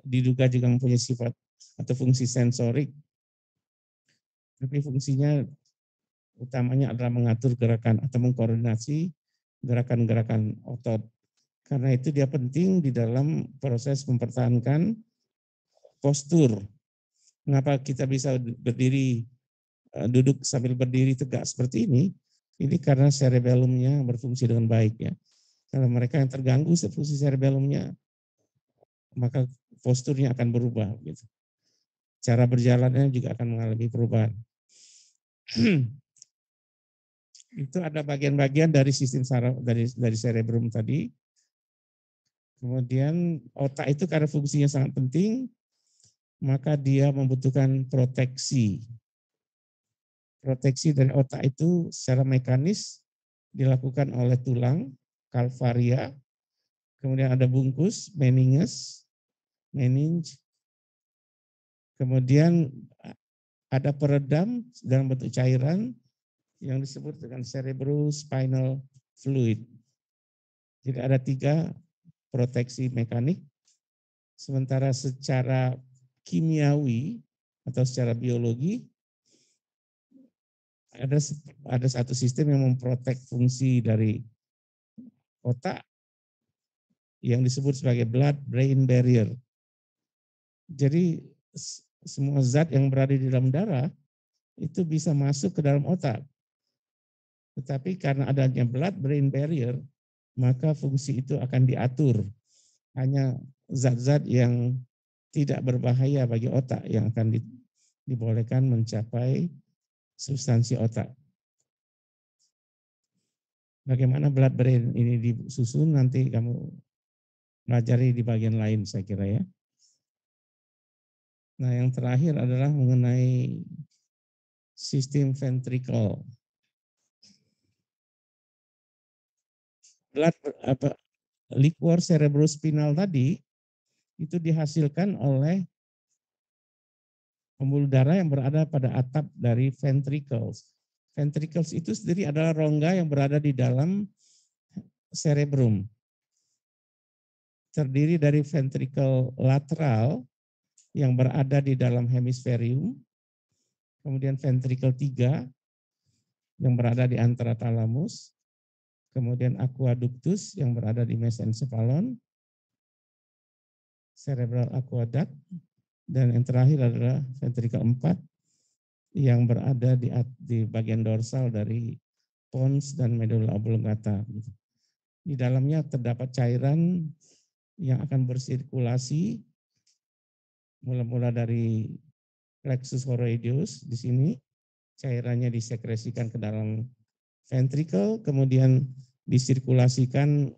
A: diduga juga mempunyai sifat atau fungsi sensorik, tapi fungsinya utamanya adalah mengatur gerakan atau mengkoordinasi gerakan-gerakan otot. Karena itu dia penting di dalam proses mempertahankan postur. Mengapa kita bisa berdiri, duduk sambil berdiri tegak seperti ini? Ini karena cerebellumnya berfungsi dengan baik ya. Kalau mereka yang terganggu fungsi cerebellumnya, maka posturnya akan berubah. Gitu. Cara berjalannya juga akan mengalami perubahan. Itu ada bagian-bagian dari sistem saraf dari cerebrum tadi. Kemudian otak itu karena fungsinya sangat penting, maka dia membutuhkan proteksi. Proteksi dari otak itu secara mekanis dilakukan oleh tulang, kalvaria, kemudian ada bungkus, meninges, meninge, kemudian ada peredam dalam bentuk cairan yang disebut dengan cerebrospinal fluid. Jadi ada 3 proteksi mekanik, sementara secara kimiawi atau secara biologi ada satu sistem yang memprotek fungsi dari otak yang disebut sebagai blood-brain barrier. Jadi semua zat yang berada di dalam darah itu bisa masuk ke dalam otak. Tetapi karena adanya blood-brain barrier, maka fungsi itu akan diatur. Hanya zat-zat yang tidak berbahaya bagi otak yang akan dibolehkan mencapai substansi otak. Bagaimana blood brain ini disusun nanti kamu pelajari di bagian lain saya kira ya. Nah yang terakhir adalah mengenai sistem ventricle. Liquor cerebrospinal tadi itu dihasilkan oleh pembuluh darah yang berada pada atap dari ventricles. Ventricles itu sendiri adalah rongga yang berada di dalam cerebrum. Terdiri dari ventricle lateral yang berada di dalam hemisferium, kemudian ventricle 3 yang berada di antara talamus, kemudian aqueductus yang berada di mesencephalon, cerebral aqueduct, dan yang terakhir adalah ventricle 4 yang berada di bagian dorsal dari pons dan medulla oblongata. Di dalamnya terdapat cairan yang akan bersirkulasi mula-mula dari plexus choroideus di sini, cairannya disekresikan ke dalam ventricle, kemudian disirkulasikan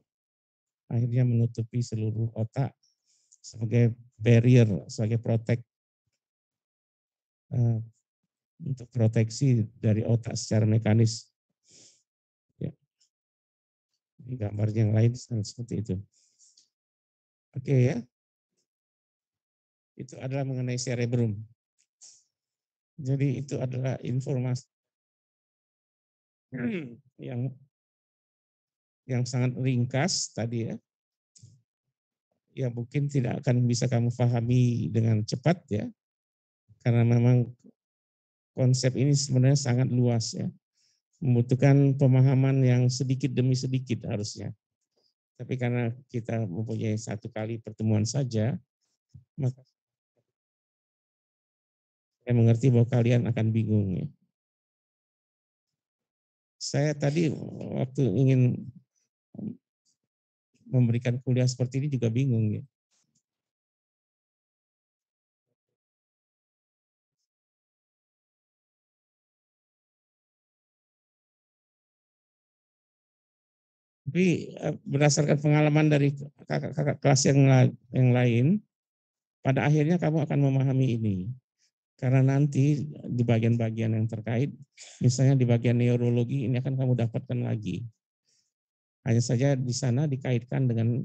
A: akhirnya menutupi seluruh otak sebagai barrier, sebagai untuk proteksi dari otak secara mekanis. Ya. Ini gambar yang lain seperti itu. Oke ya. Itu adalah mengenai cerebrum. Jadi itu adalah informasi yang sangat ringkas tadi ya. Ya mungkin tidak akan bisa kamu pahami dengan cepat ya. Karena memang konsep ini sebenarnya sangat luas ya. Membutuhkan pemahaman yang sedikit demi sedikit harusnya. Tapi karena kita mempunyai 1 kali pertemuan saja, maka saya mengerti bahwa kalian akan bingung ya. Saya tadi waktu ingin memberikan kuliah seperti ini juga bingung ya. Tapi berdasarkan pengalaman dari kakak-kakak kelas yang lain, pada akhirnya kamu akan memahami ini. Karena nanti di bagian-bagian yang terkait, misalnya di bagian neurologi ini akan kamu dapatkan lagi. Hanya saja di sana dikaitkan dengan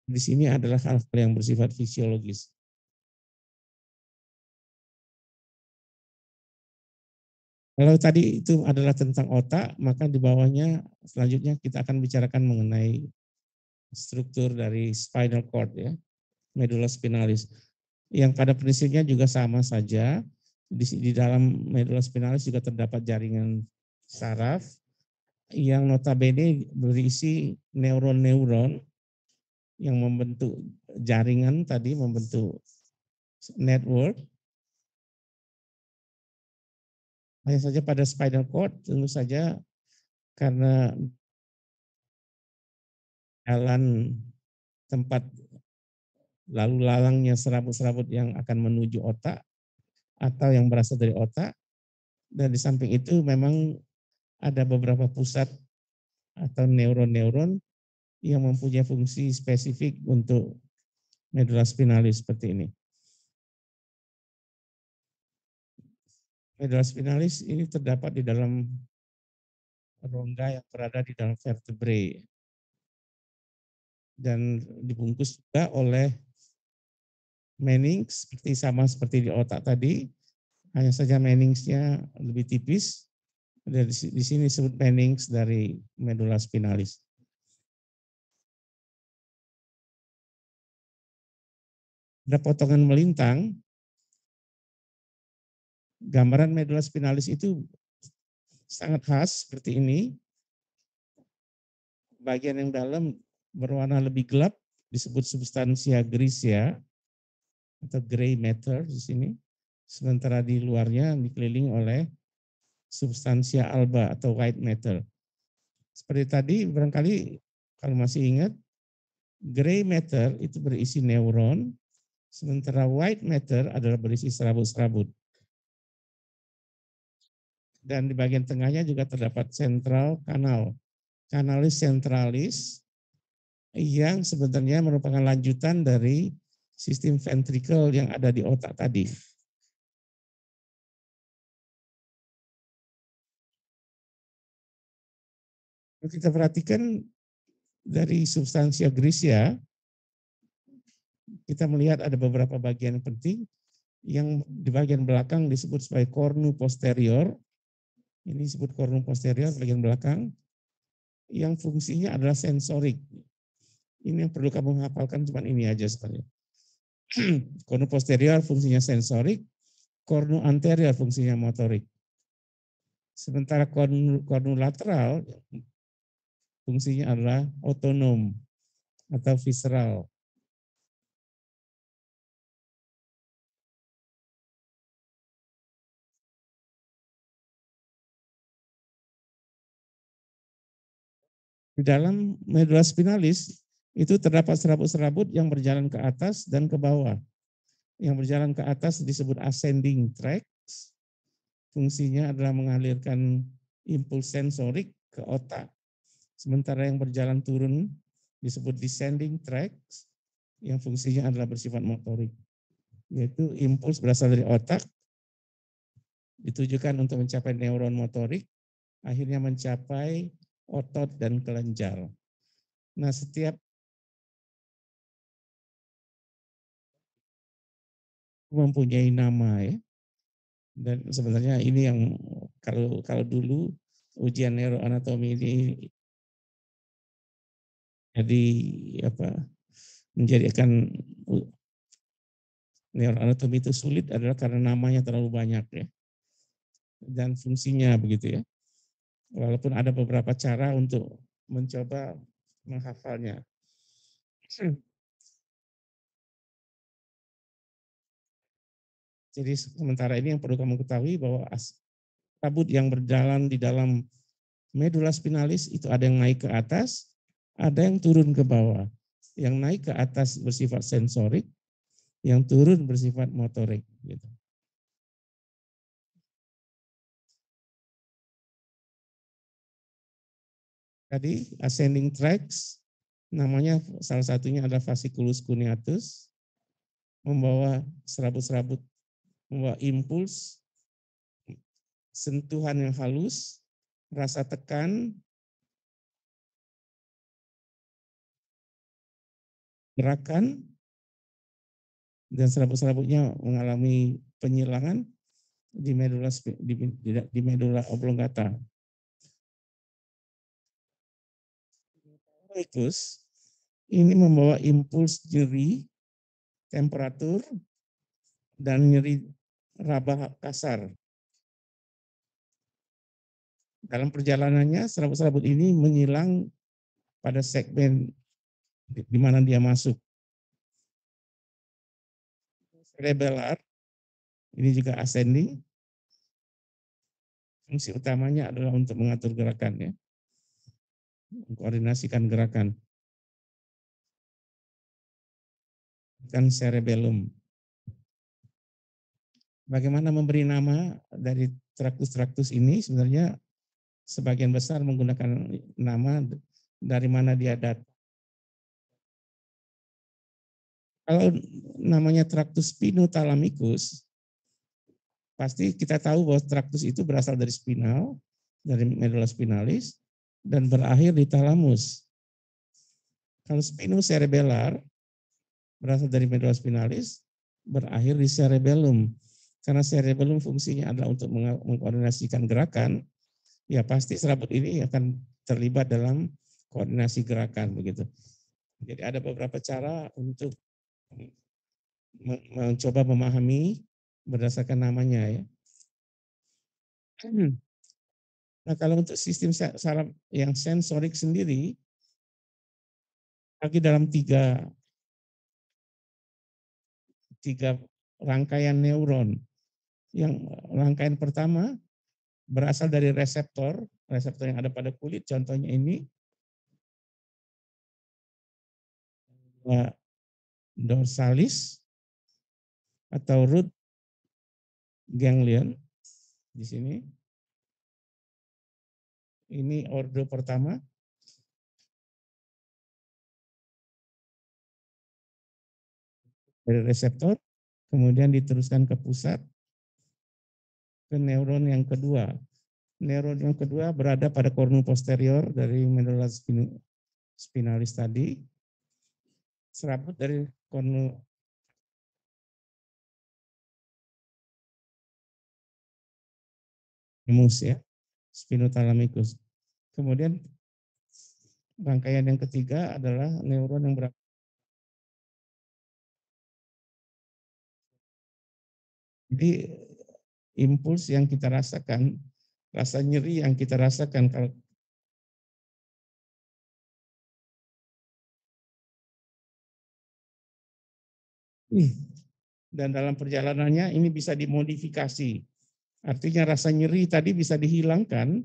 A: di sini adalah hal-hal yang bersifat fisiologis. Kalau tadi itu adalah tentang otak, maka di bawahnya selanjutnya kita akan bicarakan mengenai struktur dari spinal cord ya, medulla spinalis. Yang pada prinsipnya juga sama saja. Di dalam medulla spinalis juga terdapat jaringan saraf yang notabene berisi neuron-neuron yang membentuk jaringan tadi, membentuk network. Hanya saja pada spinal cord tentu saja karena jalan tempat lalu lalangnya serabut-serabut yang akan menuju otak atau yang berasal dari otak. Dan di samping itu memang ada beberapa pusat atau neuron-neuron yang mempunyai fungsi spesifik untuk medula spinalis seperti ini. Medula spinalis ini terdapat di dalam rongga yang berada di dalam vertebrae dan dibungkus juga oleh meninx seperti di otak tadi, hanya saja meninxnya lebih tipis. Di sini disebut meninx dari medula spinalis. Ada potongan melintang. Gambaran medula spinalis itu sangat khas seperti ini. Bagian yang dalam berwarna lebih gelap disebut substansia grigia atau gray matter di sini. Sementara di luarnya dikelilingi oleh substansia alba atau white matter. Seperti tadi barangkali kalau masih ingat, gray matter itu berisi neuron, sementara white matter adalah berisi serabut-serabut. Dan di bagian tengahnya juga terdapat central kanal, canalis centralis, yang sebenarnya merupakan lanjutan dari sistem ventricle yang ada di otak tadi. Kalau kita perhatikan dari substansia grigia, kita melihat ada beberapa bagian penting yang di bagian belakang disebut sebagai cornu posterior. Ini disebut cornu posterior bagian belakang yang fungsinya adalah sensorik. Ini yang perlu kamu hafalkan cuma ini aja sebenarnya. Cornu posterior fungsinya sensorik, cornu anterior fungsinya motorik. Sementara cornu lateral fungsinya adalah otonom atau visceral. Di dalam medula spinalis itu terdapat serabut-serabut yang berjalan ke atas dan ke bawah. Yang berjalan ke atas disebut ascending tracts. Fungsinya adalah mengalirkan impuls sensorik ke otak. Sementara yang berjalan turun disebut descending tracts, yang fungsinya adalah bersifat motorik. Yaitu impuls berasal dari otak, ditujukan untuk mencapai neuron motorik, akhirnya mencapai otot dan kelenjar. Nah, setiap mempunyai nama ya. Dan sebenarnya ini yang kalau dulu ujian neuroanatomi ini jadi menjadikan neuroanatomi itu sulit adalah karena namanya terlalu banyak ya. Dan fungsinya begitu ya. Walaupun ada beberapa cara untuk mencoba menghafalnya. Jadi sementara ini yang perlu kamu ketahui bahwa kabut yang berjalan di dalam medula spinalis itu ada yang naik ke atas, ada yang turun ke bawah. Yang naik ke atas bersifat sensorik, yang turun bersifat motorik. Gitu. Tadi ascending tracts, namanya salah satunya adalah fasciculus cuneatus, membawa serabut-serabut, membawa impuls, sentuhan yang halus, rasa tekan, gerakan, dan serabut-serabutnya mengalami penyilangan di medula oblongata. Coecus ini membawa impuls nyeri, temperatur, dan nyeri raba kasar. Dalam perjalanannya, serabut-serabut ini menyilang pada segmen di mana dia masuk. Cerebellar, ini juga ascending. Fungsi utamanya adalah untuk mengatur gerakan, ya, mengkoordinasikan gerakan. dan cerebellum. Bagaimana memberi nama dari traktus-traktus ini? Sebenarnya sebagian besar menggunakan nama dari mana dia datang. Kalau namanya traktus spinothalamicus, pasti kita tahu bahwa traktus itu berasal dari spinal, dari medulla spinalis, dan berakhir di thalamus. Kalau spinocerebellar berasal dari medulla spinalis, berakhir di cerebellum. Karena cerebellum fungsinya adalah untuk mengkoordinasikan gerakan, ya pasti serabut ini akan terlibat dalam koordinasi gerakan begitu. Jadi ada beberapa cara untuk mencoba memahami berdasarkan namanya ya. Nah kalau untuk sistem saraf yang sensorik sendiri, lagi dalam tiga rangkaian neuron. Yang rangkaian pertama berasal dari reseptor yang ada pada kulit, contohnya ini dorsalis atau root ganglion di sini. Ini ordo pertama. Dari reseptor, kemudian diteruskan ke pusat, ke neuron yang kedua. Neuron yang kedua berada pada kornu posterior dari medulla spinalis tadi. Serabut dari kornu ya, spinothalamicus. Kemudian rangkaian yang ketiga adalah neuron yang berada. Jadi impuls yang kita rasakan, rasa nyeri yang kita rasakan kalau dan dalam perjalanannya ini bisa dimodifikasi. Artinya rasa nyeri tadi bisa dihilangkan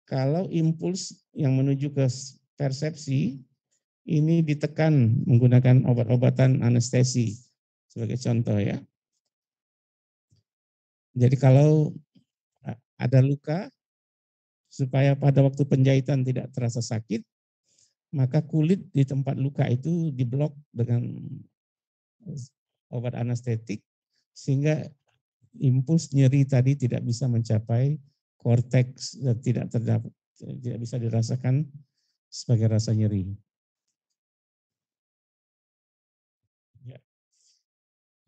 A: kalau impuls yang menuju ke persepsi ini ditekan menggunakan obat-obatan anestesi sebagai contoh ya. Jadi kalau ada luka, supaya pada waktu penjahitan tidak terasa sakit, maka kulit di tempat luka itu diblok dengan obat anestetik sehingga impuls nyeri tadi tidak bisa mencapai korteks dan tidak bisa dirasakan sebagai rasa nyeri. Ya.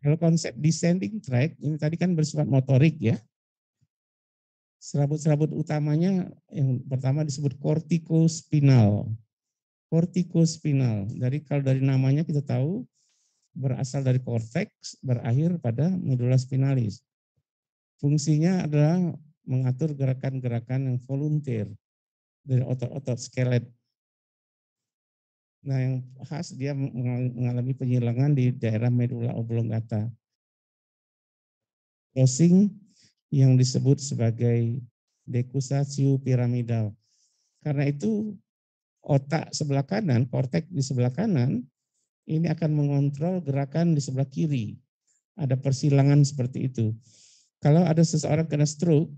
A: Kalau konsep descending tract ini tadi kan bersifat motorik ya. Serabut-serabut utamanya yang pertama disebut kortikospinal. Kortikospinal. Kalau dari namanya kita tahu berasal dari korteks, berakhir pada medulla spinalis. Fungsinya adalah mengatur gerakan-gerakan yang volunteer dari otot-otot skelet. Nah, yang khas dia mengalami penyilangan di daerah medulla oblongata. Crossing yang disebut sebagai decussatio piramidal. Karena itu otak sebelah kanan, korteks di sebelah kanan, ini akan mengontrol gerakan di sebelah kiri. Ada persilangan seperti itu. Kalau ada seseorang kena stroke,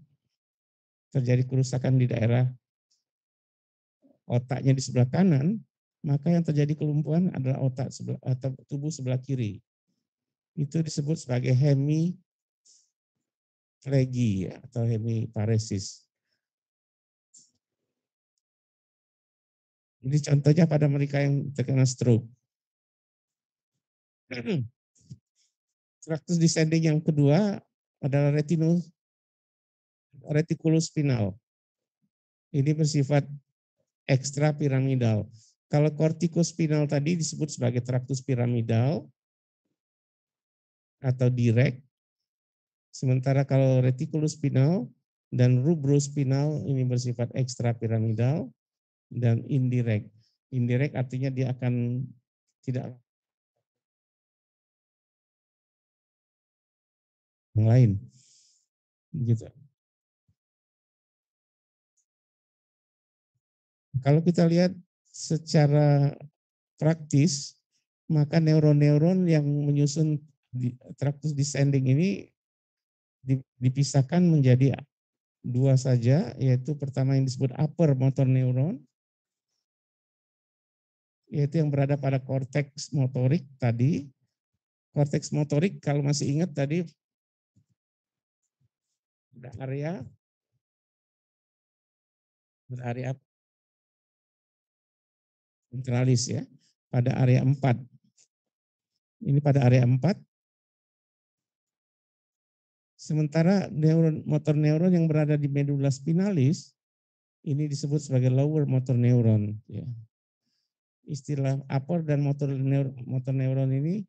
A: terjadi kerusakan di daerah otaknya di sebelah kanan, maka yang terjadi kelumpuhan adalah otak sebelah atau tubuh sebelah kiri. Itu disebut sebagai hemiplegia atau hemiparesis. Jadi contohnya pada mereka yang terkena stroke. Traktus descending yang kedua adalah retikulospinal. Ini bersifat ekstra piramidal. Kalau kortikospinal tadi disebut sebagai traktus piramidal atau direct, sementara kalau retikulospinal dan rubrospinal ini bersifat ekstra piramidal dan indirect. Indirect artinya dia akan tidak yang lain. Gitu. Kalau kita lihat secara praktis, maka neuron-neuron yang menyusun traktus descending ini dipisahkan menjadi dua saja, yaitu pertama yang disebut upper motor neuron, yaitu yang berada pada korteks motorik tadi. Korteks motorik kalau masih ingat tadi area ventralis ya, pada area 4. Ini pada area 4. Sementara motor neuron yang berada di medula spinalis ini disebut sebagai lower motor neuron. Ya. Istilah upper dan motor neuron ini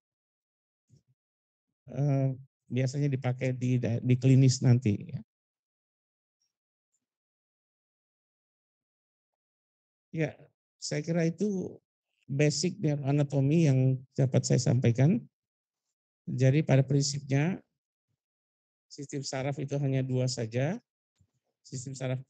A: biasanya dipakai di klinis nanti. Ya. Ya, saya kira itu basic neuroanatomy yang dapat saya sampaikan. Jadi pada prinsipnya sistem saraf itu hanya dua saja. Sistem saraf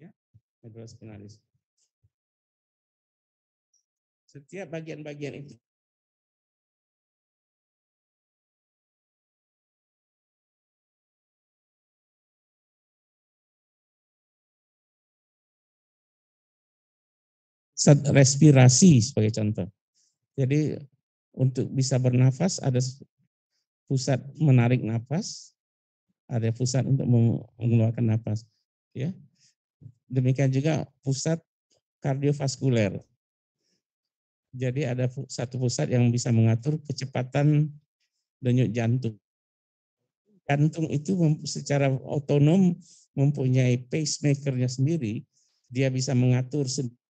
A: ya, medula spinalis. Setiap bagian-bagian itu pusat respirasi sebagai contoh. Jadi untuk bisa bernafas ada pusat menarik nafas, ada pusat untuk mengeluarkan nafas. Ya, demikian juga pusat kardiovaskuler. Jadi ada satu pusat yang bisa mengatur kecepatan denyut jantung. Jantung itu secara otonom mempunyai pacemakernya sendiri, dia bisa mengatur sendiri.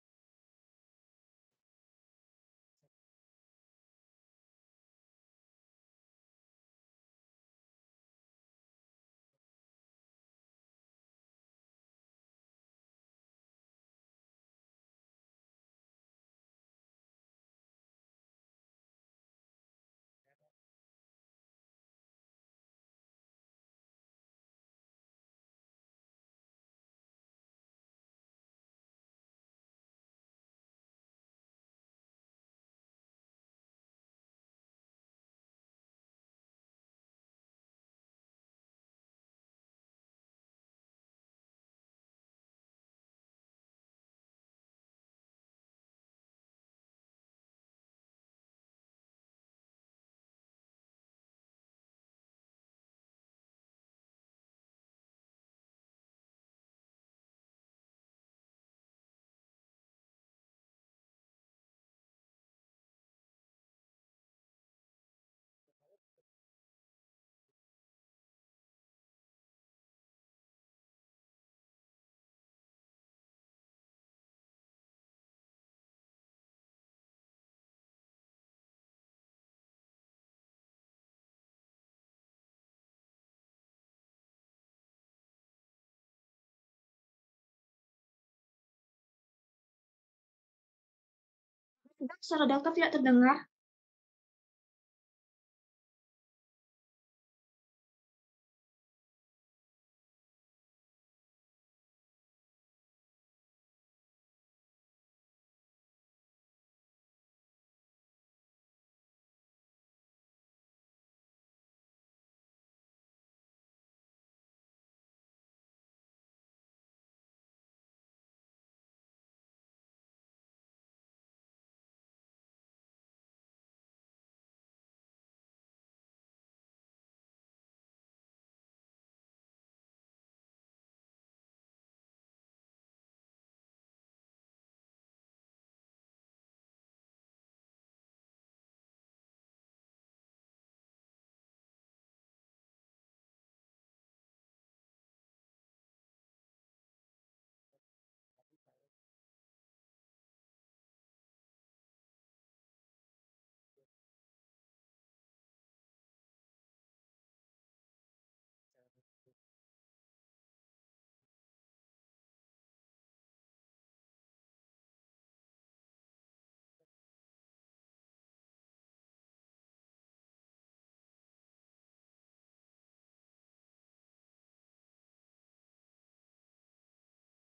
C: Suara dokter tidak terdengar.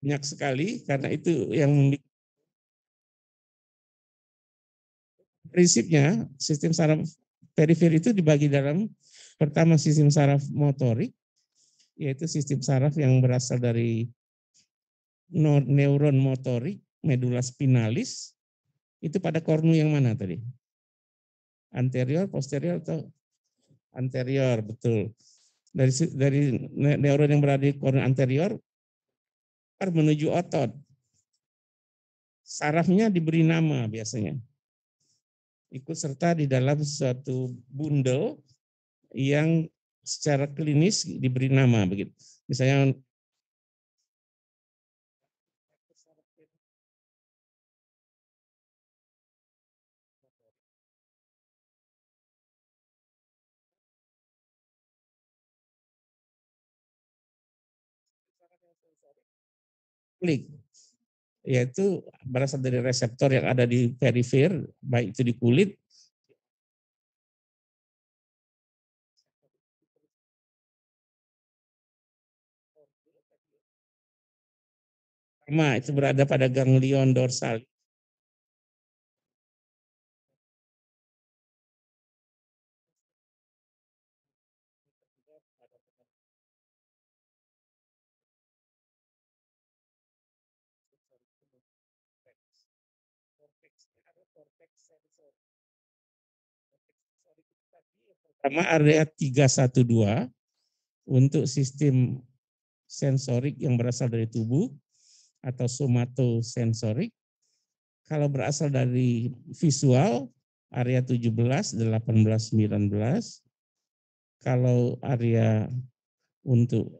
A: Banyak sekali karena itu yang prinsipnya sistem saraf perifer itu dibagi dalam pertama sistem saraf motorik, yaitu sistem saraf yang berasal dari neuron motorik, medula spinalis, itu pada kornu yang mana tadi? Anterior, posterior, atau anterior, betul. Dari neuron yang berada di kornu anterior menuju otot. Sarafnya diberi nama biasanya. Ikut serta di dalam suatu bundel yang secara klinis diberi nama begitu. Misalnya klik, yaitu berasal dari reseptor yang ada di perifer, baik itu di kulit, sama itu berada pada ganglion dorsal. Pertama area 312 untuk sistem sensorik yang berasal dari tubuh atau somatosensorik. Kalau berasal dari visual, area 17, 18, 19. Kalau area untuk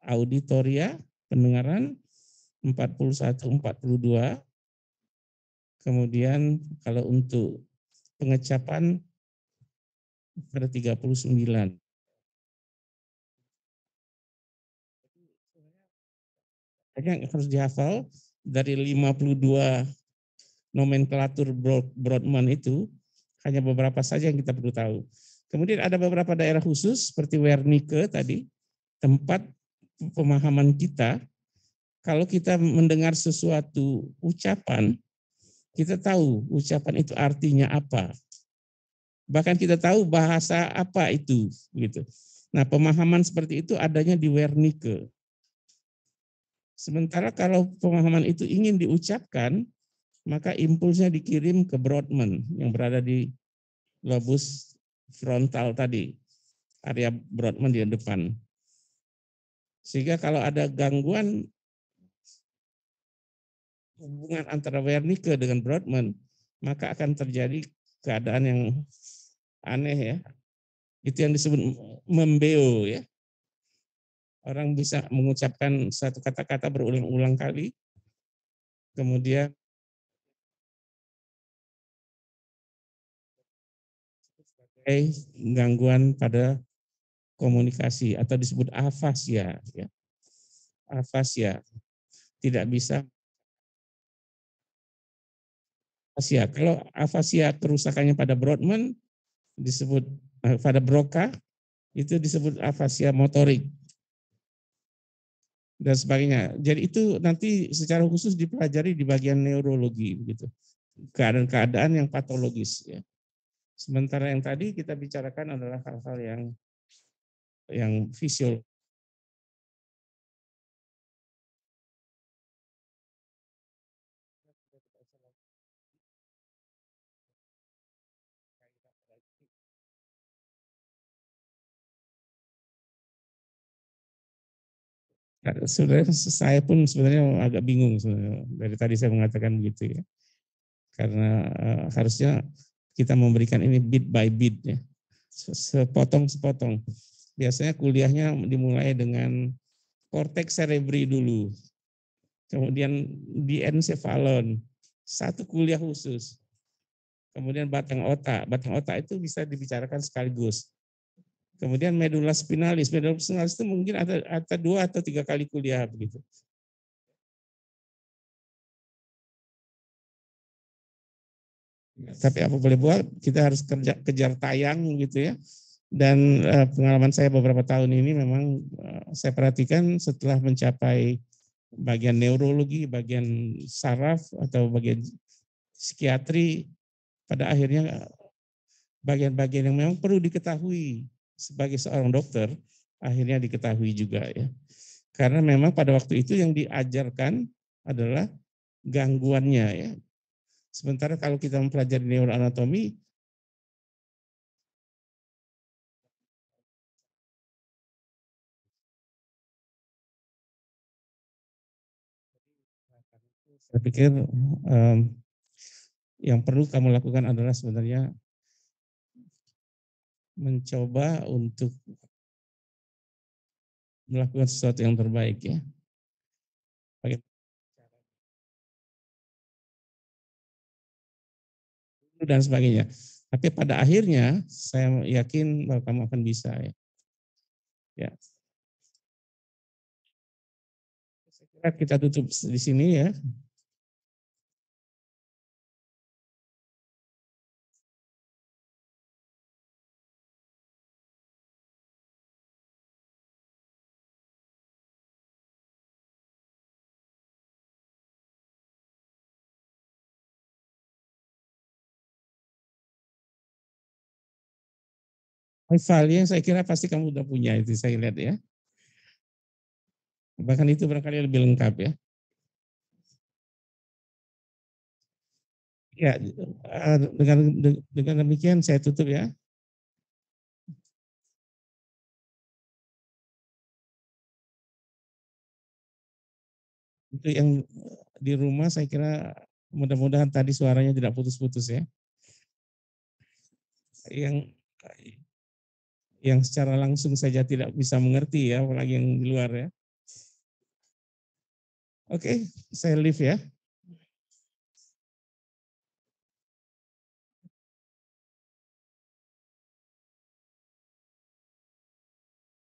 A: auditoria, pendengaran, 41, 42. Kemudian kalau untuk pengecapan, pada 39. Yang harus dihafal dari 52 nomenklatur Brodmann itu, hanya beberapa saja yang kita perlu tahu. Kemudian ada beberapa daerah khusus seperti Wernicke tadi, tempat pemahaman kita. Kalau kita mendengar sesuatu ucapan, kita tahu ucapan itu artinya apa. Bahkan kita tahu bahasa apa itu, gitu. Nah, pemahaman seperti itu adanya di Wernicke. Sementara kalau pemahaman itu ingin diucapkan, maka impulsnya dikirim ke Brodmann yang berada di lobus frontal tadi, area Brodmann di depan. Sehingga kalau ada gangguan hubungan antara Wernicke dengan Brodmann, maka akan terjadi keadaan yang aneh ya. Itu yang disebut membeo ya. Orang bisa mengucapkan satu kata-kata berulang-ulang kali, kemudian gangguan pada komunikasi atau disebut afasia ya. Afasia tidak bisa Afasia. Kalau afasia kerusakannya pada Brodmann disebut pada Broca itu disebut afasia motorik dan sebagainya. Jadi itu nanti secara khusus dipelajari di bagian neurologi begitu. Keadaan-keadaan yang patologis ya. Sementara yang tadi kita bicarakan adalah hal-hal yang fisiologis. Sebenarnya saya pun sebenarnya agak bingung sebenarnya. Dari tadi saya mengatakan begitu ya. Karena harusnya kita memberikan ini bit by bit ya. Sepotong-sepotong. Biasanya kuliahnya dimulai dengan korteks cerebri dulu. Kemudian diencephalon, satu kuliah khusus. Kemudian batang otak. Batang otak itu bisa dibicarakan sekaligus. Kemudian medula spinalis. Medula spinalis itu mungkin ada 2 atau 3 kali kuliah begitu. Tapi apa boleh buat, kita harus kejar tayang gitu ya. Dan pengalaman saya beberapa tahun ini memang saya perhatikan setelah mencapai bagian neurologi, bagian saraf atau bagian psikiatri, pada akhirnya bagian-bagian yang memang perlu diketahui sebagai seorang dokter, akhirnya diketahui juga ya. Karena memang pada waktu itu yang diajarkan adalah gangguannya ya. Sementara kalau kita mempelajari neuroanatomi, saya pikir yang perlu kamu lakukan adalah sebenarnya mencoba untuk melakukan sesuatu yang terbaik ya. Dan sebagainya. Tapi pada akhirnya saya yakin bahwa kamu akan bisa ya. Ya. Saya kira kita tutup di sini ya. Filenya saya kira pasti kamu udah punya itu saya lihat ya. Bahkan itu barangkali lebih lengkap ya. Ya, dengan demikian saya tutup ya. Itu yang di rumah saya kira mudah-mudahan tadi suaranya tidak putus-putus ya. Yang secara langsung saja tidak bisa mengerti ya, apalagi yang di luar ya. Oke, saya leave ya.